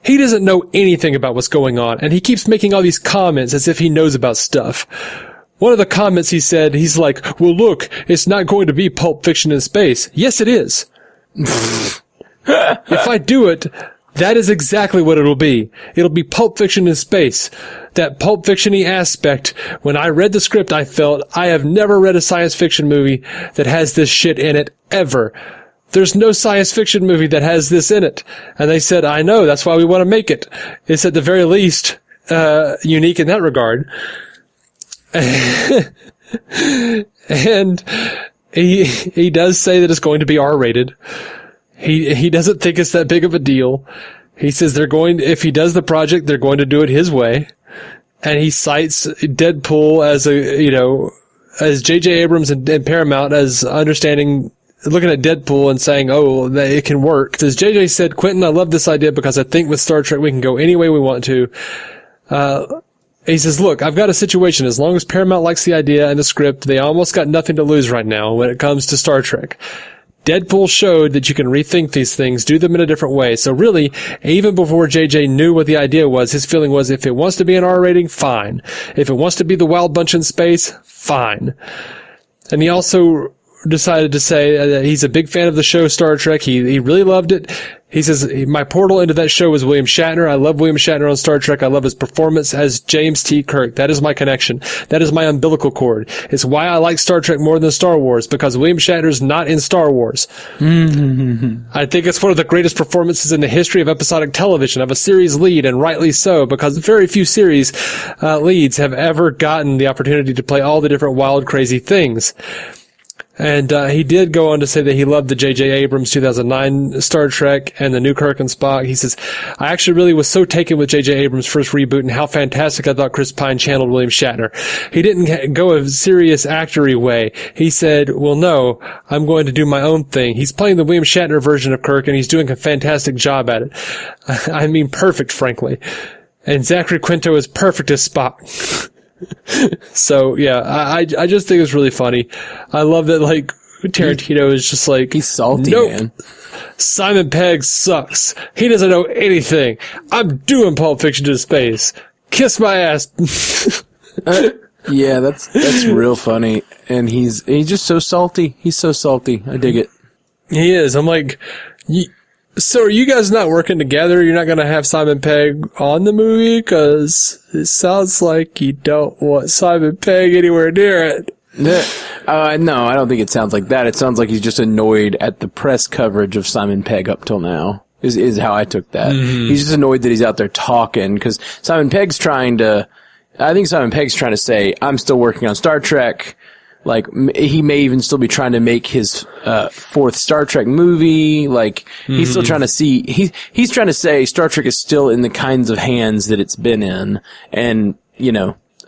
He doesn't know anything about what's going on, and he keeps making all these comments as if he knows about stuff. One of the comments he said, he's like, well, look, it's not going to be Pulp Fiction in space. Yes, it is. If I do it, that is exactly what it'll be. It'll be Pulp Fiction in space. That Pulp Fiction-y aspect. When I read the script, I felt, I have never read a science fiction movie that has this shit in it, ever. There's no science fiction movie that has this in it. And they said, I know, that's why we want to make it. It's at the very least, unique in that regard. And he does say that it's going to be R-rated. He doesn't think it's that big of a deal. He says if he does the project, they're going to do it his way. And he cites Deadpool as J.J. Abrams and Paramount as looking at Deadpool and saying, that it can work. Says J.J. said, Quentin, I love this idea because I think with Star Trek we can go any way we want to. He says, look, I've got a situation. As long as Paramount likes the idea and the script, they almost got nothing to lose right now when it comes to Star Trek. Deadpool showed that you can rethink these things, do them in a different way. So really, even before JJ knew what the idea was, his feeling was if it wants to be an R rating, fine. If it wants to be the Wild Bunch in space, fine. And he also decided to say that he's a big fan of the show Star Trek. He really loved it. He says, my portal into that show was William Shatner. I love William Shatner on Star Trek. I love his performance as James T. Kirk. That is my connection. That is my umbilical cord. It's why I like Star Trek more than Star Wars, because William Shatner's not in Star Wars. I think it's one of the greatest performances in the history of episodic television, of a series lead, and rightly so, because very few series leads have ever gotten the opportunity to play all the different wild, crazy things. And he did go on to say that he loved the J.J. Abrams 2009 Star Trek and the new Kirk and Spock. He says, I actually really was so taken with J.J. Abrams' first reboot and how fantastic I thought Chris Pine channeled William Shatner. He didn't go a serious actory way. He said, well, no, I'm going to do my own thing. He's playing the William Shatner version of Kirk, and he's doing a fantastic job at it. I mean, perfect, frankly. And Zachary Quinto is perfect as Spock. So yeah, I just think it's really funny. I love that Tarantino is just he's salty, nope, man. Simon Pegg sucks. He doesn't know anything. I'm doing Pulp Fiction to space. Kiss my ass. Yeah, that's real funny. And he's just so salty. He's so salty. I dig it. He is. I'm like, so are you guys not working together? You're not going to have Simon Pegg on the movie? Because it sounds like you don't want Simon Pegg anywhere near it. No, I don't think it sounds like that. It sounds like he's just annoyed at the press coverage of Simon Pegg up till now, is how I took that. Mm-hmm. He's just annoyed that he's out there talking, because I think Simon Pegg's trying to say, I'm still working on Star Trek. He may even still be trying to make his fourth Star Trek movie. He's still trying to see. He's trying to say Star Trek is still in the kinds of hands that it's been in, and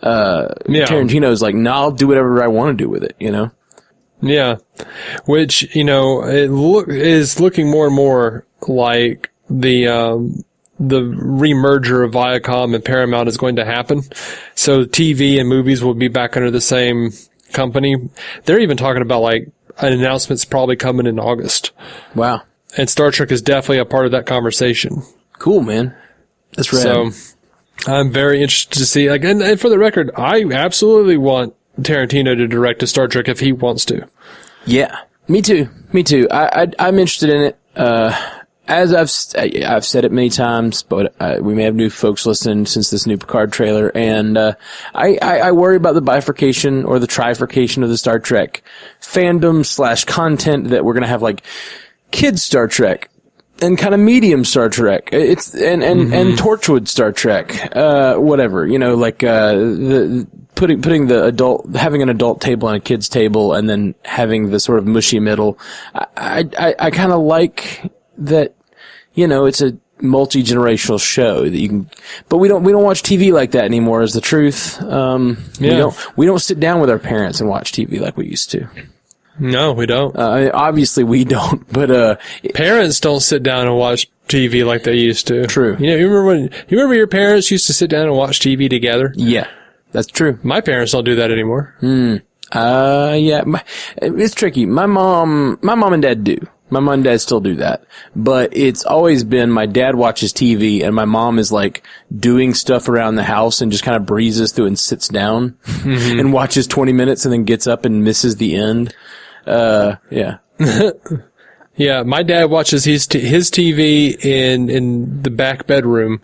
Tarantino's like, "No, I'll do whatever I want to do with it." Yeah, which is looking more and more like the remerger of Viacom and Paramount is going to happen. So TV and movies will be back under the same company. They're even talking about an announcement's probably coming in August. Wow. And Star Trek is definitely a part of that conversation. Cool, man. That's rad. So I'm very interested to see, and for the record, I absolutely want Tarantino to direct a Star Trek if he wants to. Yeah. Me too. I'm interested in it. As I've said it many times, but we may have new folks listening since this new Picard trailer, and I worry about the bifurcation or the trifurcation of the Star Trek fandom / content, that we're gonna have kids Star Trek and kind of medium Star Trek. It's and Torchwood Star Trek, whatever, putting the adult, having an adult table and a kid's table, and then having the sort of mushy middle. I kind of like that, it's a multi-generational show that you can, but we don't watch TV like that anymore, is the truth. We don't sit down with our parents and watch TV like we used to. No, we don't. Obviously we don't, but, parents don't sit down and watch TV like they used to. True. You remember your parents used to sit down and watch TV together? Yeah, that's true. My parents don't do that anymore. Yeah, it's tricky. My mom and dad do. My mom and dad still do that. But it's always been my dad watches TV and my mom is doing stuff around the house and just kind of breezes through and sits down and watches 20 minutes and then gets up and misses the end. Yeah. Yeah, my dad watches his TV in the back bedroom.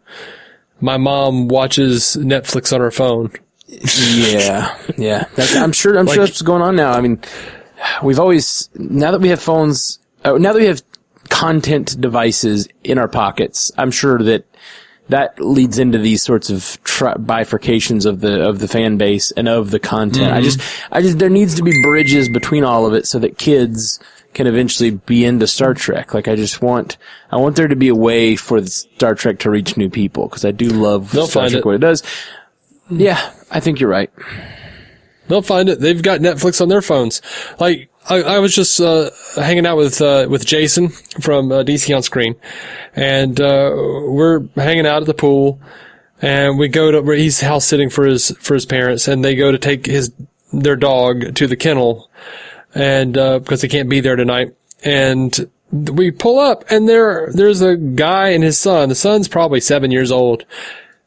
My mom watches Netflix on her phone. Yeah. I'm sure that's what's going on now. I mean, we've always, now that we have phones, now that we have content devices in our pockets, I'm sure that leads into these sorts of bifurcations of the fan base and of the content. I just there needs to be bridges between all of it so that kids can eventually be into Star Trek. Like, I want there to be a way for Star Trek to reach new people, because I do love Star Trek, what it does. Yeah, I think you're right. They'll find it. They've got Netflix on their phones. Like, I was just hanging out with Jason from DC On Screen, and we're hanging out at the pool, and we go to where he's house sitting for his parents, and they go to take their dog to the kennel, and because they can't be there tonight, and we pull up, and there's a guy and his son. The son's probably 7 years old.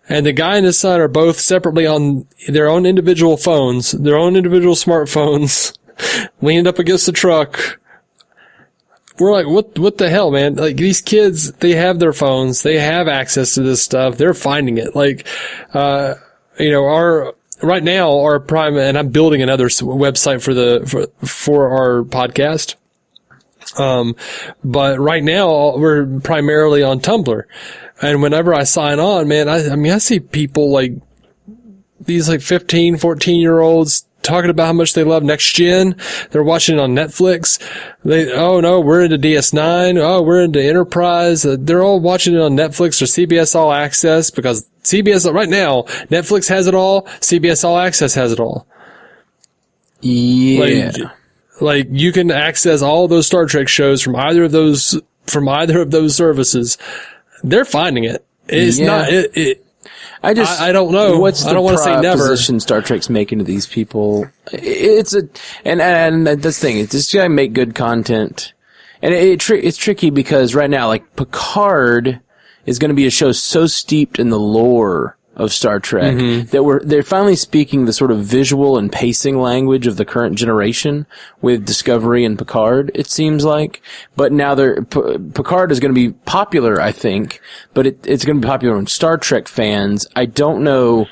And the guy and his son are both separately on their own individual phones, their own individual smartphones, leaned up against the truck. We're like, what the hell, man? Like, these kids, they have their phones, they have access to this stuff, they're finding it. Like, right now, our Prime, and I'm building another website for our podcast. But right now, we're primarily on Tumblr. And whenever I sign on, man, I see people like these 15, 14-year-olds talking about how much they love Next Gen. They're watching it on Netflix. We're into DS9. Oh, we're into Enterprise. They're all watching it on Netflix or CBS All Access, because CBS, right now, Netflix has it all. CBS All Access has it all. Yeah. Like you can access all those Star Trek shows from either of those services. They're finding it. It's not. I don't know. What's I don't want to say never. Position Star Trek's making to these people? And that's the thing. It's just gotta make good content, and it's tricky because right now, like, Picard is going to be a show so steeped in the lore of Star Trek that they're finally speaking the sort of visual and pacing language of the current generation with Discovery and Picard, it seems like. But now Picard is going to be popular, I think, but it's going to be popular in Star Trek fans. I don't know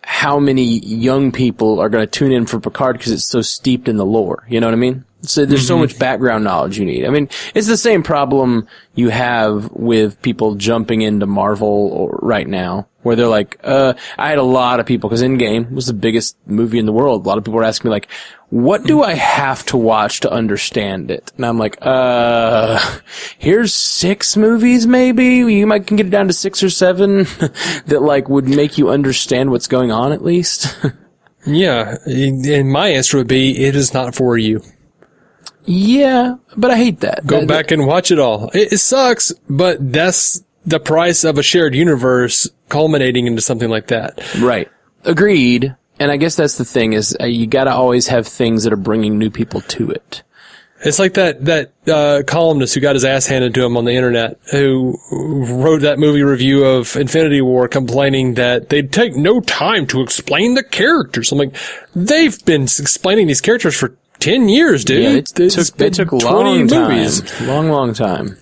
how many young people are going to tune in for Picard because it's so steeped in the lore. You know what I mean? So there's so much background knowledge you need. I mean, it's the same problem you have with people jumping into Marvel right now, where they're like, I had a lot of people, because Endgame was the biggest movie in the world. A lot of people were asking me, like, what do I have to watch to understand it? And I'm like, here's 6 movies maybe. You can get it down to 6 or 7 that, like, would make you understand what's going on at least. Yeah. And my answer would be, it is not for you. Yeah, but I hate that. Go back and watch it all. It sucks, but that's the price of a shared universe culminating into something like that. Right. Agreed. And I guess that's the thing is you gotta always have things that are bringing new people to it. It's like that columnist who got his ass handed to him on the internet, who wrote that movie review of Infinity War complaining that they'd take no time to explain the characters. I'm like, they've been explaining these characters for 10 years, dude. Yeah, they took a long time. Long time.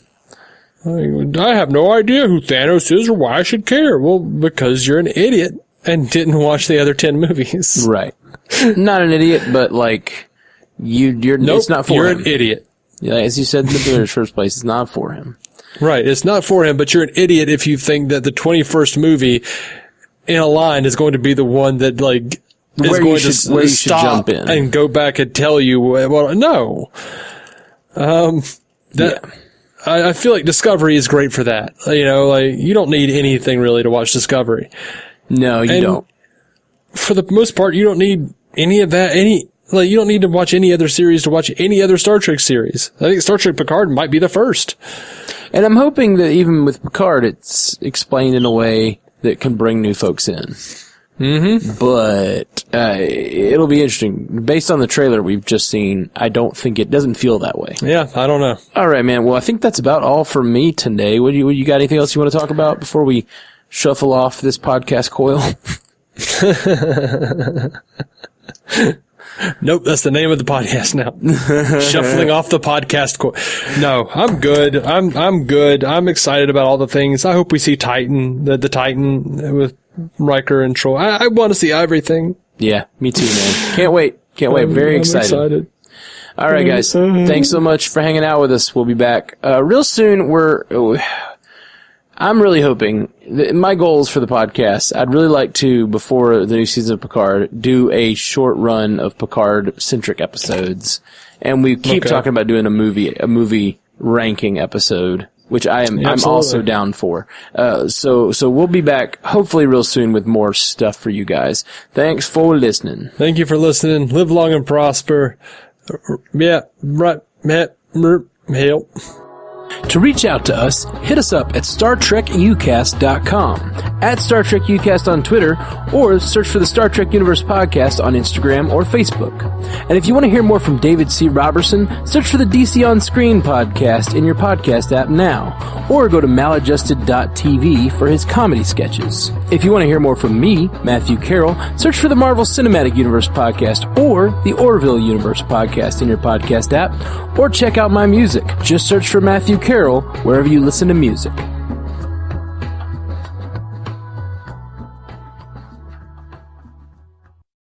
I have no idea who Thanos is or why I should care. Well, because you're an idiot and didn't watch the other 10 movies. Right. Not an idiot, but like, you're, nope, it's not for you're him. An idiot. Yeah, as you said in the first place, it's not for him. Right. It's not for him, but you're an idiot if you think that the 21st movie in a line is going to be the one that, like, is going to stop jump in and go back and tell you, well, no. I feel like Discovery is great for that. You know, like, you don't need anything really to watch Discovery. No, you don't. For the most part, you don't need any of that. You don't need to watch any other series to watch any other Star Trek series. I think Star Trek Picard might be the first. And I'm hoping that even with Picard, it's explained in a way that can bring new folks in. But it'll be interesting. Based on the trailer we've just seen, I don't think it doesn't feel that way. Yeah, I don't know. All right, man. Well, I think that's about all for me today. What you got? Anything else you want to talk about before we shuffle off this podcast coil? Nope, that's the name of the podcast now. Shuffling off the podcast coil. No, I'm good. I'm good. I'm excited about all the things. I hope we see Titan, the Titan with Riker and Troy. I want to see everything. Yeah, me too, man. Can't wait. Very excited. All right, guys. Thanks so much for hanging out with us. We'll be back real soon. I'm really hoping my goals for the podcast, I'd really like to, before the new season of Picard, do a short run of Picard-centric episodes And we keep Okay. talking about doing a movie ranking episode, which I'm also down for. So we'll be back hopefully real soon with more stuff for you guys. Thanks for listening. Thank you for listening. Live long and prosper. Yeah, right. Help. To reach out to us, hit us up at StarTrekUcast.com, at Star Trek Ucast on Twitter, or search for the Star Trek Universe Podcast on Instagram or Facebook. And if you want to hear more from David C. Robertson, search for the DC On Screen podcast in your podcast app now, or go to maladjusted.tv for his comedy sketches. If you want to hear more from me, Matthew Carroll, search for the Marvel Cinematic Universe Podcast or the Orville Universe Podcast in your podcast app, or check out my music. Just search for Matthew Carroll wherever you listen to music.